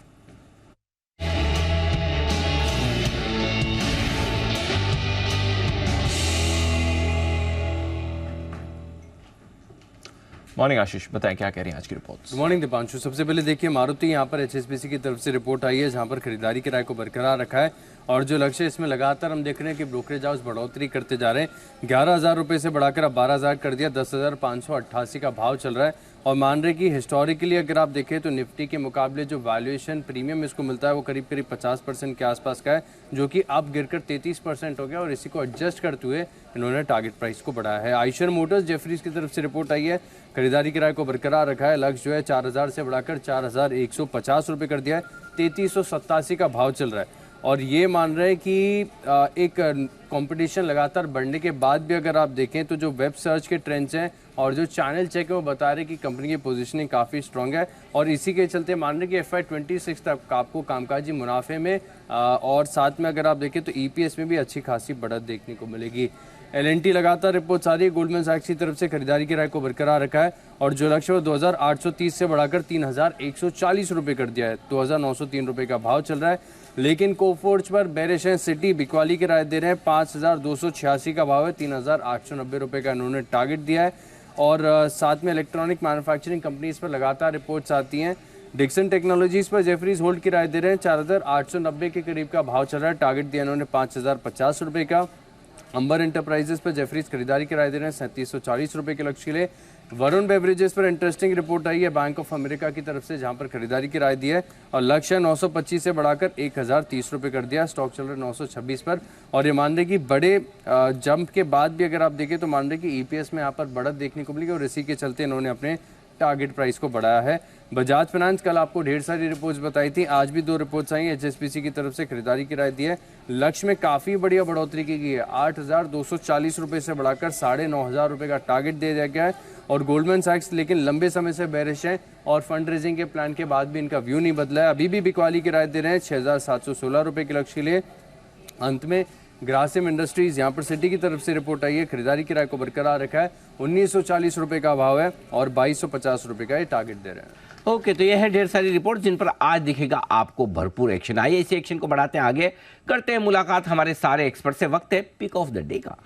मॉर्निंग आशीष, बताएं क्या कह रही हैं आज की रिपोर्ट्स। Good morning Deepanshu. सबसे पहले देखिए मारुति यहाँ पर एचएसबीसी की तरफ से रिपोर्ट आई है जहाँ पर खरीदारी किराए को बरकरार रखा है और जो लक्ष्य इसमें लगातार हम देख रहे हैं कि ब्रोकरेज हाउस बढ़ोतरी करते जा रहे हैं। 11,000 रुपये से बढ़ाकर अब 12,000 कर दिया, 10,588 का भाव चल रहा है और मान रहे कि हिस्टोरिकली अगर आप देखें तो निफ्टी के मुकाबले जो वैल्यूएशन प्रीमियम इसको मिलता है वो करीब 50% के आसपास का है, जो कि अब गिरकर 33% हो गया और इसी को एडजस्ट करते हुए इन्होंने टारगेट प्राइस को बढ़ाया है। आइशर मोटर्स जेफरीज की तरफ से रिपोर्ट आई है, खरीदारी किराए को बरकरार रखा है। लक्ष्य जो है 4,000 से बढ़ाकर 4,150 रुपये कर दिया है, 3387 का भाव चल रहा है और ये मान रहे हैं कि एक कंपटीशन लगातार बढ़ने के बाद भी अगर आप देखें तो जो वेब सर्च के ट्रेंड्स हैं और जो चैनल चेक है वो बता रहे हैं कि कंपनी की पोजीशनिंग काफ़ी स्ट्रांग है और इसी के चलते मान रहे हैं कि FY26 तक आपको कामकाजी मुनाफे में और साथ में अगर आप देखें तो EPS में भी अच्छी खासी बढ़त देखने को मिलेगी। L&T लगातार रिपोर्ट आ रही है, गोल्डमैन सैक्स की तरफ से खरीदारी किराए को बरकरार रखा है और जो लक्ष्य वो 2,830 से बढ़ाकर 3,140 रुपये कर दिया है, 2,903 रुपये का भाव चल रहा है। लेकिन कोफोर्ज पर बेरिश हैं, सिटी बिकवाली किराए दे रहे हैं, 5,286 का भाव है, 3,890 रुपये का इन्होंने टारगेट दिया है और साथ में इलेक्ट्रॉनिक मैन्युफैक्चरिंग कंपनीज पर लगातार रिपोर्ट्स आती हैं। डिक्सन टेक्नोलॉजीज पर जेफरीज होल्ड किराए दे रहे हैं, 4,890 के करीब का भाव चल रहा है, टारगेट दिया इन्होंने 5,050 रुपये का। अंबर इंटरप्राइजेस पर जेफरीज खरीदारी किराए दे रहे हैं 3,740 रुपये के लक्ष्य के लिए। वरुण बेवरेजेस पर इंटरेस्टिंग रिपोर्ट आई है बैंक ऑफ अमेरिका की तरफ से जहां पर खरीदारी किराए दी है और लक्ष्य 925 से बढ़ाकर 1,030 रुपये कर दिया, स्टॉक चल रहा है 926 पर और ये मान रहे कि बड़े जंप के बाद भी अगर आप देखें तो मान रहे कि EPS में यहाँ पर बढ़त देखने को मिलेगी और इसी के चलते इन्होंने अपने टारगेट प्राइस को बढ़ाया है। बजाज फाइनेंस कल आपको ढेर सारी रिपोर्ट्स बताई थी, आज भी 2 रिपोर्ट्स आई हैं। HSBC की तरफ से खरीदारी किराए दी है, लक्ष्य में काफ़ी बढ़िया बढ़ोतरी की गई है, 8,240 रुपये से बढ़ाकर 9,500 रुपये का टारगेट दे दिया गया है और गोल्डमैन सैक्स लेकिन लंबे समय से बेरिश हैं और फंड रेजिंग के प्लान के बाद भी इनका व्यू नहीं बदला है, अभी भी बिकवाली किराए दे रहे हैं 6,716 रुपये के लक्ष्य के लिए। अंत में ग्रासिम इंडस्ट्रीज यहाँ पर सिटी की तरफ से रिपोर्ट आई है, खरीदारी किराए को बरकरार रखा है, 1,940 रुपये का भाव है और 2,250 रुपये का ये टारगेट दे रहे हैं। ओके, तो ये है ढेर सारी रिपोर्ट जिन पर आज दिखेगा आपको भरपूर एक्शन। आइए इसी एक्शन को बढ़ाते हैं आगे, करते हैं मुलाकात हमारे सारे एक्सपर्ट से। वक्त है पिक ऑफ द डे का।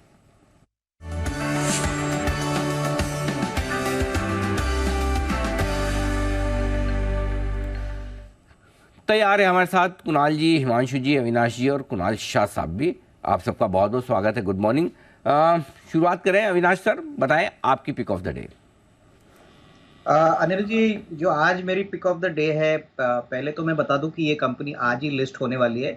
तैयार है हमारे साथ कुणाल जी, हिमांशु जी, अविनाश जी और कुणाल शाह साहब भी। आप सबका बहुत बहुत स्वागत है। Good morning. शुरुआत करें। अविनाश सर, बताएं आपकी pick of the day. Anil ji, जो आज मेरी पिक ऑफ द डे है, पहले तो मैं बता दूं कि ये कंपनी आज ही लिस्ट होने वाली है।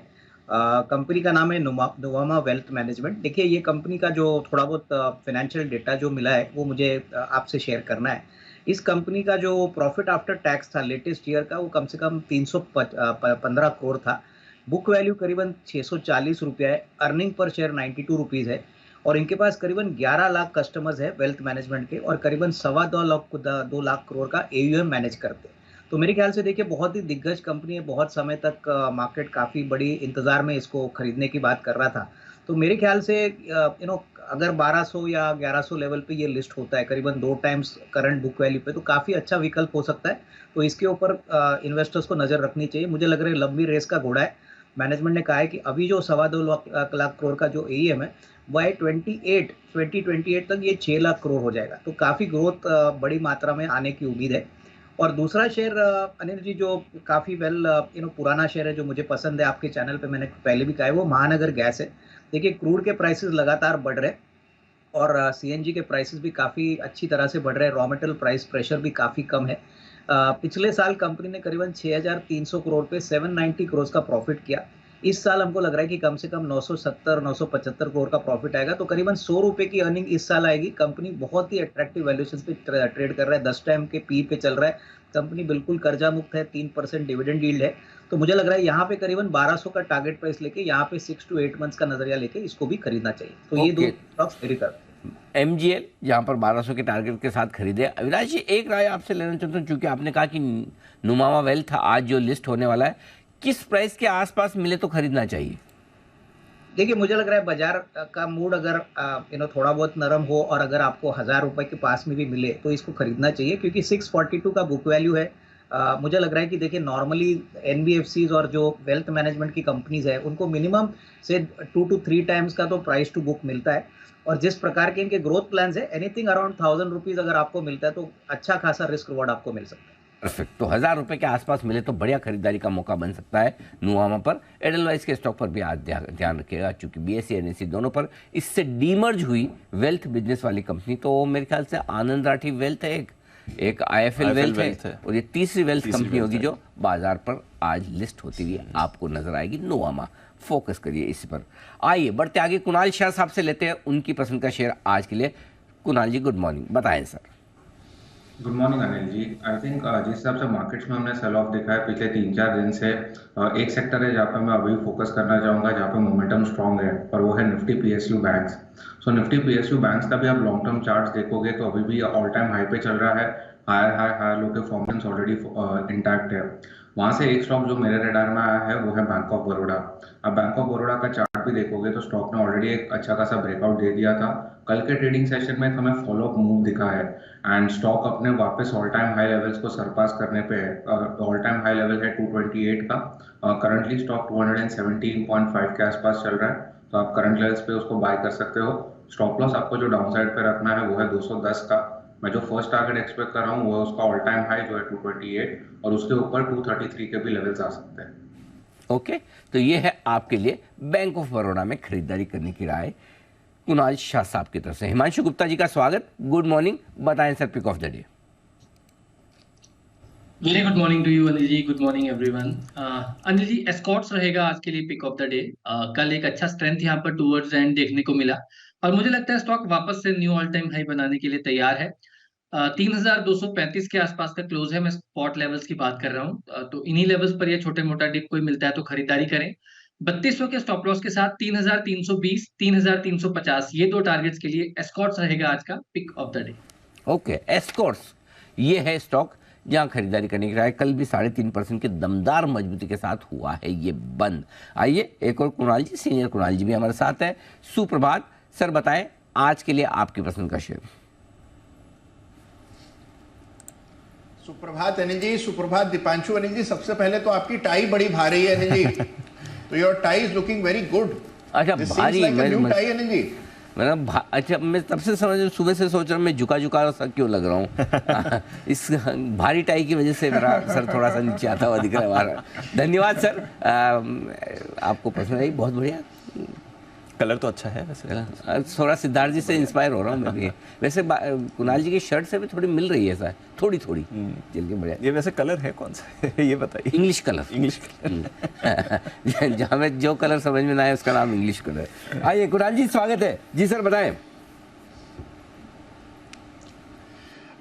कंपनी का नाम है नुवामा वेल्थ मैनेजमेंट। देखिए, ये कंपनी का जो थोड़ा बहुत फाइनेंशियल डेटा जो मिला है वो मुझे आपसे शेयर करना है। इस कंपनी का जो प्रॉफिट आफ्टर टैक्स था लेटेस्ट ईयर का, वो कम से कम 315 करोड़ था। बुक वैल्यू करीबन 640 रुपया है। अर्निंग पर शेयर 92 रुपीज़ है। और इनके पास करीबन 11 लाख कस्टमर्स है वेल्थ मैनेजमेंट के, और करीबन 2.25 लाख करोड़ का AUM मैनेज करते हैं। तो मेरे ख्याल से देखिए, बहुत ही दिग्गज कंपनी है। बहुत समय तक मार्केट काफ़ी बड़ी इंतज़ार में इसको खरीदने की बात कर रहा था। तो मेरे ख्याल से अगर 1200 या 1100 लेवल पे ये लिस्ट होता है, करीबन 2 टाइम्स करंट बुक वैल्यू पे, तो काफ़ी अच्छा विकल्प हो सकता है। तो इसके ऊपर इन्वेस्टर्स को नज़र रखनी चाहिए। मुझे लग रहा है लंबी रेस का घोड़ा है। मैनेजमेंट ने कहा है कि अभी जो 2.25 लाख करोड़ का जो AUM है, वह 2028 तक ये 6 लाख करोड़ हो जाएगा। तो काफ़ी ग्रोथ बड़ी मात्रा में आने की उम्मीद है। और दूसरा शेयर अनिल जी, जो काफ़ी पुराना शेयर है, जो मुझे पसंद है, आपके चैनल पे मैंने पहले भी कहा है, वो महानगर गैस है। देखिए, क्रूड के प्राइसेस लगातार बढ़ रहे हैं और CNG के प्राइसेस भी काफ़ी अच्छी तरह से बढ़ रहे हैं। रॉ मटेरियल प्राइस प्रेशर भी काफ़ी कम है। पिछले साल कंपनी ने करीबन 6,300 करोड़ पे 790 करोड़ का प्रॉफिट किया। इस साल हमको लग रहा है कि कम से कम 970-975 करोड़ का प्रॉफिट आएगा। तो करीबन 100 रुपये की अर्निंग इस साल आएगी। कंपनी बहुत ही अट्रैक्टिव वैल्यूएशन पे ट्रेड कर रहा है। 10 टाइम के PE पे चल रहा है। कंपनी बिल्कुल कर्जा मुक्त है। 3% डिविडेंड यील्ड है। तो मुझे लग रहा है यहाँ पे करीबन 1200 का टारगेट प्राइस लेके, यहाँ पे 6 to 8 मंथ्स का नजरिया लेके इसको भी खरीदना चाहिए। तो ये दो स्टॉक्स मेरी करते हैं। MGL जहाँ पर 1200 के टारगेट के साथ खरीदे। अविनाश जी, एक राय आपसे लेना चाहता हूँ, चूंकि आपने कहा कि नुमामा वेल्थ आज जो लिस्ट होने वाला है, किस प्राइस के आसपास मिले तो खरीदना चाहिए? देखिए, मुझे लग रहा है बाजार का मूड अगर थोड़ा बहुत नरम हो और अगर आपको 1000 रुपए के पास में भी मिले तो इसको खरीदना चाहिए, क्योंकि 642 का बुक वैल्यू है। मुझे लग रहा है कि देखिए, नॉर्मली NBFCs और जो वेल्थ मैनेजमेंट की कंपनीज है, उनको मिनिमम से 2 to 3 टाइम्स का तो प्राइस टू बुक मिलता है। और जिस प्रकार के इनके ग्रोथ प्लान्स है, एनीथिंग अराउंड 1000 रुपीज़ अगर आपको मिलता है तो अच्छा खासा रिस्क रिवॉर्ड आपको मिल सकता है। परफेक्ट। तो 1000 रुपये के आसपास मिले तो बढ़िया खरीदारी का मौका बन सकता है नुवामा पर। एडलवाइस के स्टॉक पर भी आज ध्यान रखिएगा, चूंकि BSE NSE दोनों पर इससे डीमर्ज हुई वेल्थ बिजनेस वाली कंपनी। तो मेरे ख्याल से आनंद राठी वेल्थ है, एक IFL वेल्थ है, और ये तीसरी वेल्थ कंपनी होगी जो बाजार पर आज लिस्ट होती हुई आपको नजर आएगी, नुवामा। फोकस करिए इस पर। आइए बढ़ते आगे, कुणाल शाह साहब से लेते हैं उनकी पसंद का शेयर आज के लिए। कुणाल जी, गुड मॉर्निंग, बताएं sir. Good morning Anil ji. I think जिस हिसाब से मार्केट्स में हमने सेल ऑफ देखा है पिछले 3-4 दिन से, एक सेक्टर है जहाँ पे मैं अभी फोकस करना चाहूँगा, जहाँ पे मोमेंटम स्ट्रॉन्ग है, और वो है निफ्टी PSU बैंक्स। सो निफ्टी PSU बैंक्स का भी आप लॉन्ग टर्म चार्ट्स देखोगे तो अभी भी ऑल टाइम हाई पे चल रहा है। हायर लो के फॉर्मेंस ऑलरेडी इंटैक्ट है। वहाँ से एक स्टॉक जो मेरे रेडार में आया है वो है बैंक ऑफ बड़ौदा। अब बैंक ऑफ बड़ौदा का चार्ट भी देखोगे तो स्टॉक ने ऑलरेडी एक अच्छा खासा ब्रेकआउट दे दिया था। कल के ट्रेडिंग सेशन में हमें फॉलोअप मूव दिखा है एंड स्टॉक अपने वापस ऑल टाइम हाई लेवल्स को सरपास करने पे है। ऑल टाइम हाई लेवल है 228 का। करंटली स्टॉक 217.5 के आसपास चल रहा है। तो आप करंट लेवल्स पे उसको बाय कर सकते हो। स्टॉप लॉस आपको जो डाउन साइड पे रखना है वो है 210 का। मैं जो फर्स्ट टारगेट एक्सपेक्ट कर रहा हूँ वो है उसका ऑल टाइम हाई जो है 228, और उसके ऊपर 233 के भी लेवल्स आ सकते हैं। ओके, तो ये है आपके लिए बैंक ऑफ बड़ौदा में खरीदारी करने की राय कुणाल शाह साहब की तरफ से। हिमांशु गुप्ता जी का स्वागत, गुड मॉर्निंग, बताएं sir pick of the day. Very good morning to you Anil ji, good morning everyone. Anil ji, Escorts रहेगा आज के लिए पिक ऑफ द डे। कल एक अच्छा स्ट्रेंथ यहाँ पर टूवर्ड्स एंड देखने को मिला, और मुझे लगता है स्टॉक वापस से न्यू ऑल टाइम हाई बनाने के लिए तैयार है। 3235 के आसपास का क्लोज है। मैं स्पॉट लेवल्स की बात कर रहा हूँ। तो इन्हीं लेवल्स पर ये छोटे मोटा डिप कोई मिलता है तो खरीदारी करें। 3200 के स्टॉप लॉस के साथ 3320, 3350 ये दो टारगेट्स के लिए एस्कॉर्ट्स रहेगा आज का pick of the day. Okay, Escorts ये है स्टॉक जहां खरीदारी करने की राय। कल भी 3.5% के दमदार मजबूती के साथ हुआ है ये बंद। आइए एक और कुणाल जी, सीनियर कुणाल जी भी हमारे साथ है। सुप्रभात सर, बताएं आज के लिए आपकी पसंद का शेयर। सुप्रभात अनिल जी, सुप्रभात दीपांशु। अनिल जी, सबसे पहले तो आपकी टाई बड़ी भारी है अनिल जी। तो your tie is looking very good. अच्छा, भारी न्यू टाई अनिल जी। अच्छा मैं तब से समझ सुबह से सोच रहा हूँ मैं झुका सा क्यों लग रहा हूँ इस भारी टाई की वजह से मेरा सर थोड़ा सा नीचे आता हुआ दिख रहा है हमारा। धन्यवाद सर, आपको पसंद आई, बहुत बढ़िया। कलर तो अच्छा है वैसे। थोड़ा सिद्धार्थ जी से इंस्पायर हो रहा हूँ मैं भी। वैसे कुणाल जी की शर्ट से भी थोड़ी मिल रही है सर, थोड़ी चल के बढ़िया। ये वैसे कलर है कौन सा है ये बताइए। इंग्लिश कलर जहाँ में जो कलर समझ में ना आए उसका नाम इंग्लिश कलर। आइए कुणाल जी, स्वागत है जी सर, बताएं।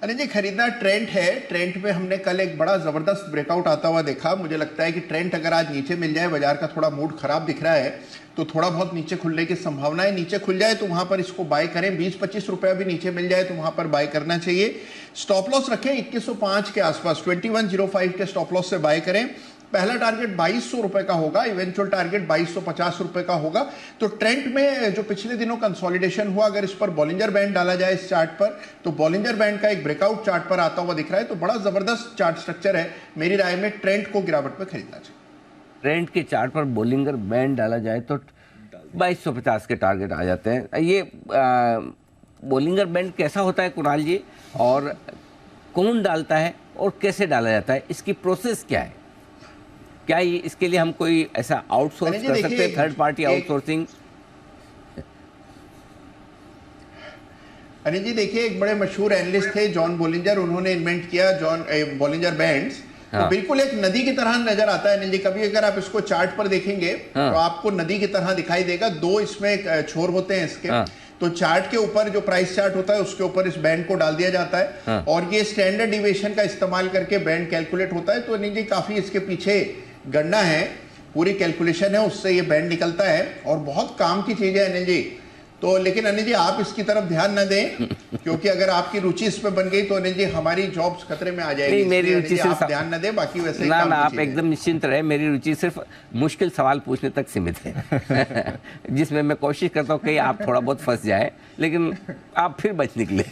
अनिल जी, खरीदना ट्रेंड है। ट्रेंड पे हमने कल एक बड़ा जबरदस्त ब्रेकआउट आता हुआ देखा। मुझे लगता है कि ट्रेंड अगर आज नीचे मिल जाए, बाजार का थोड़ा मूड खराब दिख रहा है तो थोड़ा बहुत नीचे खुलने की संभावना है। नीचे खुल जाए तो वहां पर इसको बाय करें। 20-25 रुपया भी नीचे मिल जाए तो वहां पर बाय करना चाहिए। स्टॉप लॉस रखें 2105 के आसपास, 2105 के स्टॉप लॉस से बाय करें। पहला टारगेट 2200 रुपए का होगा, इवेंचुअल टारगेट 2250 रुपए का होगा। तो ट्रेंड में जो पिछले दिनों कंसोलिडेशन हुआ, अगर इस पर बॉलिंजर बैंड डाला जाए इस चार्ट पर, तो बॉलिंजर बैंड का एक ब्रेकआउट चार्ट पर आता हुआ दिख रहा है। तो बड़ा जबरदस्त चार्ट स्ट्रक्चर है। मेरी राय में ट्रेंड को गिरावट पे खरीदना चाहिए। ट्रेंड के चार्ट पर बॉलिंगर बैंड डाला जाए तो 2250 के टारगेट आ जाते हैं। ये बॉलिंगर बैंड कैसा होता है कुणाल जी, और कौन डालता है और कैसे डाला जाता है, इसकी प्रोसेस क्या है? क्या ये इसके लिए हम कोई ऐसा आउटसोर्स कर सकते हैं, third party outsourcing? Anil ji देखिए, एक बड़े मशहूर एनालिस्ट थे जॉन बॉलिंजर, उन्होंने इन्वेंट किया बॉलिंजर बैंड्स। तो बिल्कुल एक नदी की तरह नजर आता है अनिल जी। कभी अगर आप इसको चार्ट पर देखेंगे तो आपको नदी की तरह दिखाई देगा। दो इसमें छोर होते हैं इसके। तो चार्ट के ऊपर जो प्राइस चार्ट होता है उसके ऊपर इस बैंड को डाल दिया जाता है और ये स्टैंडर्ड डिविएशन का इस्तेमाल करके बैंड कैलकुलेट होता है। तो अनिल जी काफी इसके पीछे गणना है, पूरी कैलकुलेशन है, उससे ये बैंड निकलता है और बहुत काम की चीज है अनिल जी। तो लेकिन अनिल जी आप इसकी तरफ ध्यान न दें, क्योंकि अगर आपकी रुचि इस पे बन गई तो अनिल जी हमारी जॉब्स खतरे में आ जाएगी। नहीं, मेरी रुचि सिर्फ आप ध्यान न दें, बाकी वैसे ना आप एकदम निश्चिंत रहे। मेरी रुचि सिर्फ मुश्किल सवाल पूछने तक सीमित है जिसमें मैं कोशिश करता हूँ कहीं आप थोड़ा बहुत फंस जाए, लेकिन आप फिर बच निकले।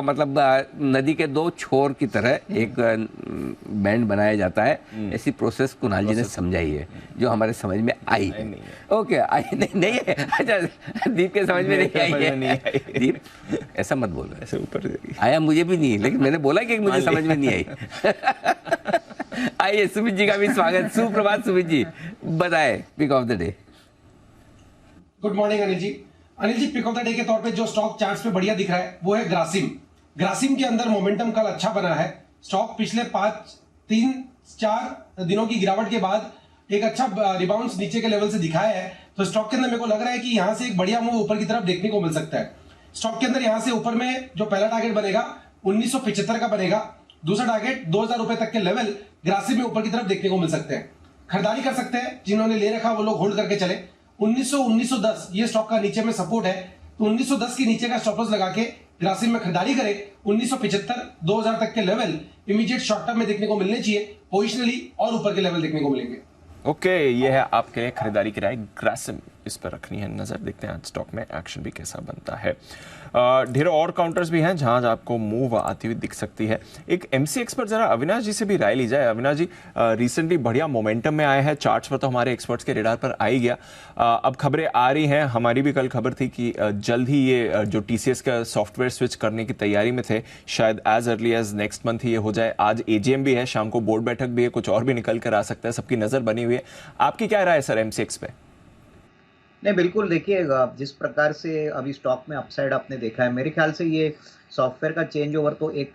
मतलब नदी के दो छोर की तरह एक बैंड बनाया जाता है। ऐसी प्रोसेस कुणाल जी ने समझाई है जो हमारे समझ में आई है। ओके, आई नहीं है। अच्छा, दीप के समझ में नहीं आई है। दीप ऐसा मत बोलो, ऐसे ऊपर आया मुझे भी नहीं, लेकिन मैंने बोला कि मुझे समझ में नहीं आई। आइए सुमित जी का भी स्वागत। सुप्रभात सुमित जी, बताएं pick of the day. Good morning Anil ji. Anil ji, pick of the day के तौर पे जो स्टॉक चार्ट्स पे बढ़िया दिख रहा है वो है ग्रासिम। ग्रासिम के अंदर मोमेंटम कल अच्छा बना है। स्टॉक पिछले 3-4 दिनों की गिरावट के बाद एक अच्छा रिबाउंड नीचे के लेवल से दिखाया है। तो स्टॉक के अंदर मेरे को लग रहा है कि यहाँ से एक बढ़िया मूव ऊपर की तरफ देखने को मिल सकता है। स्टॉक के अंदर यहाँ से ऊपर में जो पहला टारगेट बनेगा 1975 का बनेगा। दूसरा टारगेट 2000 रुपए तक के लेवल ग्रासिम में ऊपर की तरफ देखने को मिल सकते हैं। खरीदारी कर सकते हैं, जिन्होंने ले रखा वो लोग होल्ड करके चले। 1910 ये स्टॉक का नीचे में सपोर्ट है, तो 1910 के नीचे का स्टॉप लॉस लगा के ग्रासिम में खरीदारी करें। 1975 2000 तक के लेवल इमीडिएट शॉर्ट टर्म में देखने को मिलने चाहिए। पोजिशनली और ऊपर के लेवल देखने को मिलेंगे। ओके, ये है आपके लिए खरीदारी की राय। ग्रासिम इस पर रखनी है नजर। देखते हैं आज स्टॉक में एक्शन भी कैसा बनता है। ढेरों और काउंटर्स भी हैं जहां आपको मूव आती हुई दिख सकती है। एक एमसीएक्स पर जरा अविनाश जी से भी राय ली जाए। अविनाश जी, रिसेंटली बढ़िया मोमेंटम में आए हैं। चार्ट्स पर तो हमारे एक्सपर्ट्स के रेडार पर आ ही गया। अब खबरें आ रही हैं, हमारी भी कल खबर थी कि जल्द ही ये जो टीसीएस का सॉफ्टवेयर स्विच करने की तैयारी में थे, शायद as early as next month ही ये हो जाए। आज एजीएम भी है, शाम को बोर्ड बैठक भी है, कुछ और भी निकल कर आ सकता है। सबकी नजर बनी हुई है। आपकी क्या राय है सर एमसीएक्स पे? नहीं, बिल्कुल देखिए, जिस प्रकार से अभी स्टॉक में अपसाइड आपने देखा है, मेरे ख्याल से ये सॉफ्टवेयर का चेंज ओवर तो एक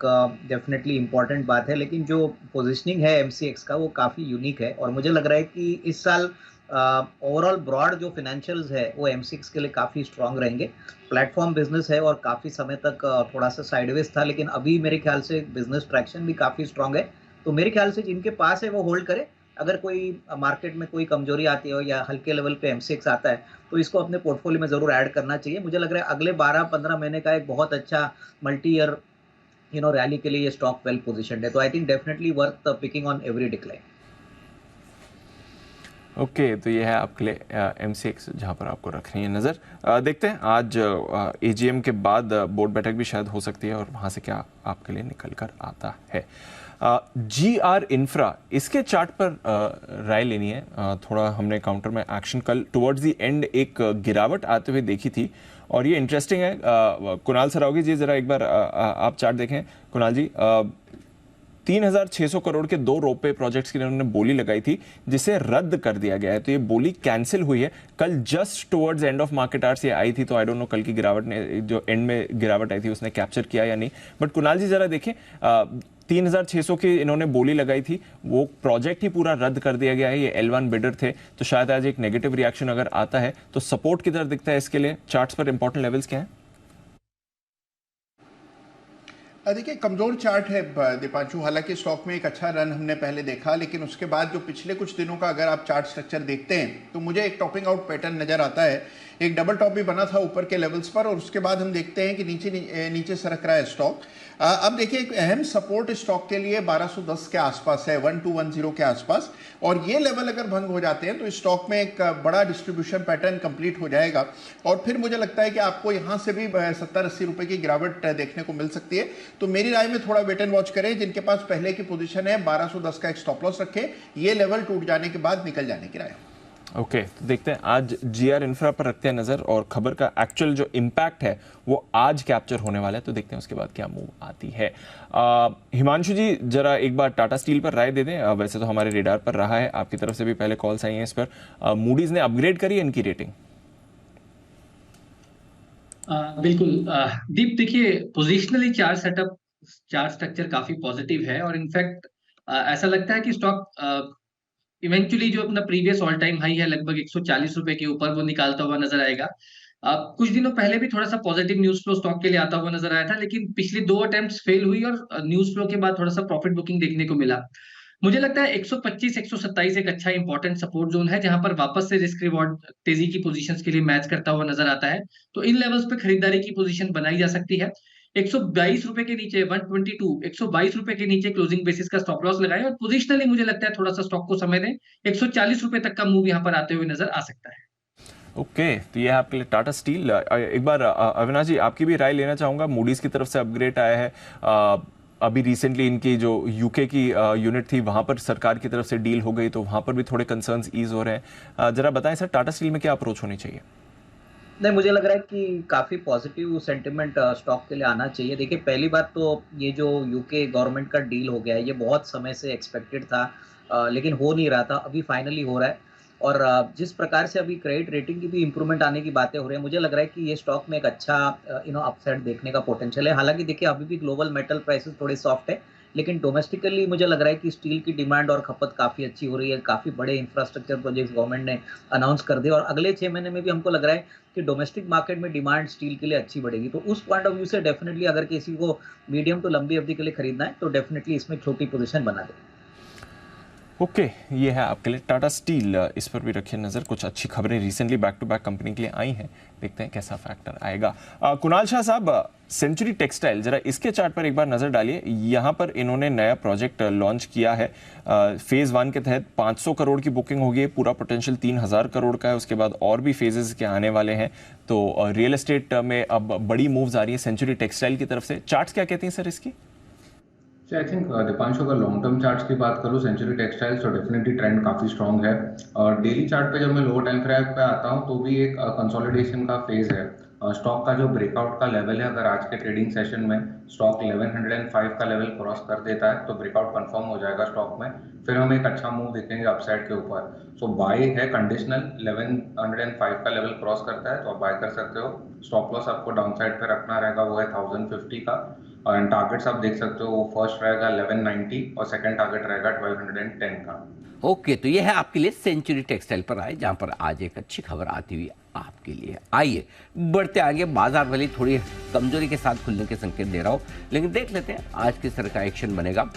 डेफिनेटली इम्पॉर्टेंट बात है, लेकिन जो पोजीशनिंग है एमसीएक्स का वो काफ़ी यूनिक है और मुझे लग रहा है कि इस साल ओवरऑल ब्रॉड जो फिनेंशियल्स है वो एमसीएक्स के लिए काफ़ी स्ट्रांग रहेंगे। प्लेटफॉर्म बिजनेस है और काफ़ी समय तक थोड़ा सा साइडवेज था, लेकिन अभी मेरे ख्याल से बिजनेस ट्रैक्शन भी काफ़ी स्ट्रांग है। तो मेरे ख्याल से जिनके पास है वो होल्ड करे। अगर कोई मार्केट में कोई कमजोरी आती हो या हल्के लेवल पे एमसीएक्स आता है तो इसको अपने पोर्टफोलियो में ज़रूर ऐड करना चाहिए। मुझे लग रहा है अगले 12-15 महीने का एक बहुत अच्छा मल्टी ईयर रैली के लिए ये स्टॉक वेल पोजीशनड है। तो I think definitely worth picking on every decline. Okay, तो ये है आपके लिए एमसीएक्स जहाँ पर आपको रखनी है नज़र। देखते हैं आज एजीएम के बाद बोर्ड बैठक भी शायद हो सकती है और वहाँ से क्या आपके लिए निकल कर आता है। जीआर इंफ्रा, इसके चार्ट पर राय लेनी है। थोड़ा हमने काउंटर में एक्शन कल टुवर्ड्स द एंड एक गिरावट आते हुए देखी थी और ये इंटरेस्टिंग है। कुणाल सरावगी जी, जरा एक बार आप चार्ट देखें। कुणाल जी, 3,600 करोड़ के 2 रोपवे प्रोजेक्ट्स के लिए उन्होंने बोली लगाई थी, जिसे रद्द कर दिया गया है। तो ये बोली कैंसिल हुई है। कल just towards end of market hours ये आई थी, तो आई डोंट नो कल की गिरावट ने, जो एंड में गिरावट आई थी, उसने कैप्चर किया या नहीं। बट कुणाल जी जरा देखें, 3,600 की इन्होंने बोली लगाई थी, वो प्रोजेक्ट ही पूरा रद्द कर दिया गया है। ये L1 बिडर थे, तो शायद आज एक नेगेटिव रिएक्शन अगर आता है तो सपोर्ट किधर दिखता है इसके लिए? चार्ट्स पर इंपॉर्टेंट लेवल्स क्या हैं? देखिए, कमजोर चार्ट है दीपांशु। हालांकि स्टॉक में एक अच्छा रन हमने पहले देखा, लेकिन उसके बाद जो पिछले कुछ दिनों का अगर आप चार्ट स्ट्रक्चर देखते हैं तो मुझे एक टॉपिंग आउट पैटर्न नजर आता है। एक डबल टॉप भी बना था ऊपर के लेवल्स पर, और उसके बाद हम देखते हैं कि नीचे सरक रहा है स्टॉक। अब देखिए, एक अहम सपोर्ट स्टॉक के लिए 1210 के आसपास है, 1210 के आसपास, और ये लेवल अगर भंग हो जाते हैं तो स्टॉक में एक बड़ा डिस्ट्रीब्यूशन पैटर्न कंप्लीट हो जाएगा, और फिर मुझे लगता है कि आपको यहां से भी 70-80 रुपए की गिरावट देखने को मिल सकती है। तो मेरी राय में थोड़ा वेट एंड वॉच करें। जिनके पास पहले की पोजीशन है 1210 का एक स्टॉप लॉस रखें, ये लेवल टूट जाने के बाद निकल जाने की राय। ओके, तो देखते हैं आज GR इंफ्रा पर रखते हैं नजर, और खबर का एक्चुअल जो इम्पैक्ट है वो आज कैप्चर होने वाला है, तो देखते हैं उसके बाद क्या मूव आती है। हिमांशु जी, जरा एक बार टाटा स्टील पर राय दे दें। वैसे तो हमारे रेडार पर रहा है, आपकी तरफ से भी पहले कॉल्स आई हैं इस पर। मूडीज ने अपग्रेड करी है इनकी रेटिंग। बिल्कुल दीप, देखिए positionally chart setup, chart structure काफी पॉजिटिव है, और इनफैक्ट ऐसा लगता है कि स्टॉक इवेंचुअली जो अपना प्रीवियस ऑल टाइम हाई है लगभग 140 रुपए के ऊपर, वो निकालता हुआ नजर आएगा। कुछ दिनों पहले भी थोड़ा सा पॉजिटिव न्यूज फ्लो स्टॉक के लिए आता हुआ नजर आया था, लेकिन पिछली 2 अटेम्प्ट्स फेल हुई, और न्यूज फ्लो के बाद थोड़ा सा प्रॉफिट बुकिंग देखने को मिला। मुझे लगता है 125-127 एक अच्छा इंपॉर्टेंट सपोर्ट जोन है, जहां पर वापस से रिस्क रिवॉर्ड तेजी की पोजीशंस के लिए मैच करता हुआ नजर आता है। तो इन लेवल्स पे खरीदारी की पोजीशन बनाई जा सकती है। 122 रुपए के नीचे 122 रुपए के नीचे क्लोजिंग बेसिस का स्टॉप लॉस लगाएं, और पोजिशनली मुझे लगता है थोड़ा सा स्टॉक को समय दें। 140 रुपए तक का मूव यहां पर आते हुए नजर आ सकता है। ओके, तो ये है आपके लिए टाटा स्टील। एक बार अविनाश जी, आपकी भी राय लेना चाहूंगा। मूडीज की तरफ से अपग्रेड आया है, अभी रिसेंटली इनकी जो यूके की यूनिट थी वहां पर सरकार की तरफ से डील हो गई, तो वहां पर भी थोड़े कंसर्न्स ईज हो रहे हैं। जरा बताएं सर, टाटा स्टील में क्या अप्रोच होनी चाहिए? नहीं, मुझे लग रहा है कि काफ़ी पॉजिटिव सेंटिमेंट स्टॉक के लिए आना चाहिए। देखिए, पहली बात तो ये जो यूके गवर्नमेंट का डील हो गया है, ये बहुत समय से एक्सपेक्टेड था, लेकिन हो नहीं रहा था, अभी फाइनली हो रहा है। और जिस प्रकार से अभी क्रेडिट रेटिंग की भी इंप्रूवमेंट आने की बातें हो रही हैं, मुझे लग रहा है कि ये स्टॉक में एक अच्छा अपसाइड देखने का पोटेंशियल है। हालांकि देखिए, अभी भी ग्लोबल मेटल प्राइसेस थोड़े सॉफ्ट है, लेकिन डोमेस्टिकली मुझे लग रहा है कि स्टील की डिमांड और खपत काफ़ी अच्छी हो रही है। काफ़ी बड़े इंफ्रास्ट्रक्चर प्रोजेक्ट्स गवर्नमेंट ने अनाउंस कर दिए, और अगले 6 महीने में भी हमको लग रहा है कि डोमेस्टिक मार्केट में डिमांड स्टील के लिए अच्छी बढ़ेगी। तो उस पॉइंट ऑफ व्यू से डेफिनेटली अगर किसी को मीडियम टू लंबी अवधि के लिए खरीदना है तो डेफिनेटली इसमें छोटी पोजीशन बना दे। ओके, ये है आपके लिए टाटा स्टील। इस पर भी रखिए नजर, कुछ अच्छी खबरें recently back to back company के लिए आई हैं, देखते हैं कैसा फैक्टर आएगा। कुणाल शाह साहब, सेंचुरी टेक्सटाइल, जरा इसके चार्ट पर एक बार नजर डालिए। यहाँ पर इन्होंने नया प्रोजेक्ट लॉन्च किया है। फेज 1 के तहत 500 करोड़ की बुकिंग होगी है, पूरा पोटेंशियल 3000 करोड़ का है। उसके बाद और भी फेजेस के आने वाले हैं। तो रियल एस्टेट में अब बड़ी मूव्स आ रही है सेंचुरी टेक्सटाइल की तरफ से। चार्ट्स क्या कहती हैं सर इसकी? आई थिंक दीपांशु, अगर लॉन्ग टर्म चार्ट्स की बात करूँ सेंचुरी टेक्सटाइल्स, तो डेफिनेटली ट्रेंड काफ़ी स्ट्रॉन्ग है। और डेली चार्ट पे जब मैं लोअर टाइम फ्रेम पे आता हूँ तो भी एक कंसोलिडेशन का फेज है। स्टॉक का जो ब्रेकआउट का लेवल है, अगर आज के ट्रेडिंग सेशन में स्टॉक 1105 का लेवल क्रॉस कर देता है तो ब्रेकआउट कंफर्म हो जाएगा स्टॉक में, फिर हम एक अच्छा मूव देखेंगे अपसाइड के ऊपर। सो बाय है कंडीशनल, 1105 का लेवल क्रॉस करता है तो आप बाय कर सकते हो। स्टॉप लॉस आपको डाउन साइड पे रखना रहेगा, वो है 1050 का। और टारगेट्स आप देख सकते हो, वो फर्स्ट रहेगा 1190 और सेकंड टारगेट रहेगा 1210 का। ओके, तो ये है आपके लिए सेंचुरी टेक्सटाइल पर आए, जहां पर आज एक अच्छी खबर आती हुई आपके लिए। आइए बढ़ते आगे। बाजार भले थोड़ी कमजोरी के साथ खुलने के संकेत दे रहा हो, लेकिन देख लेते हैं आज किस तरह का एक्शन बनेगा।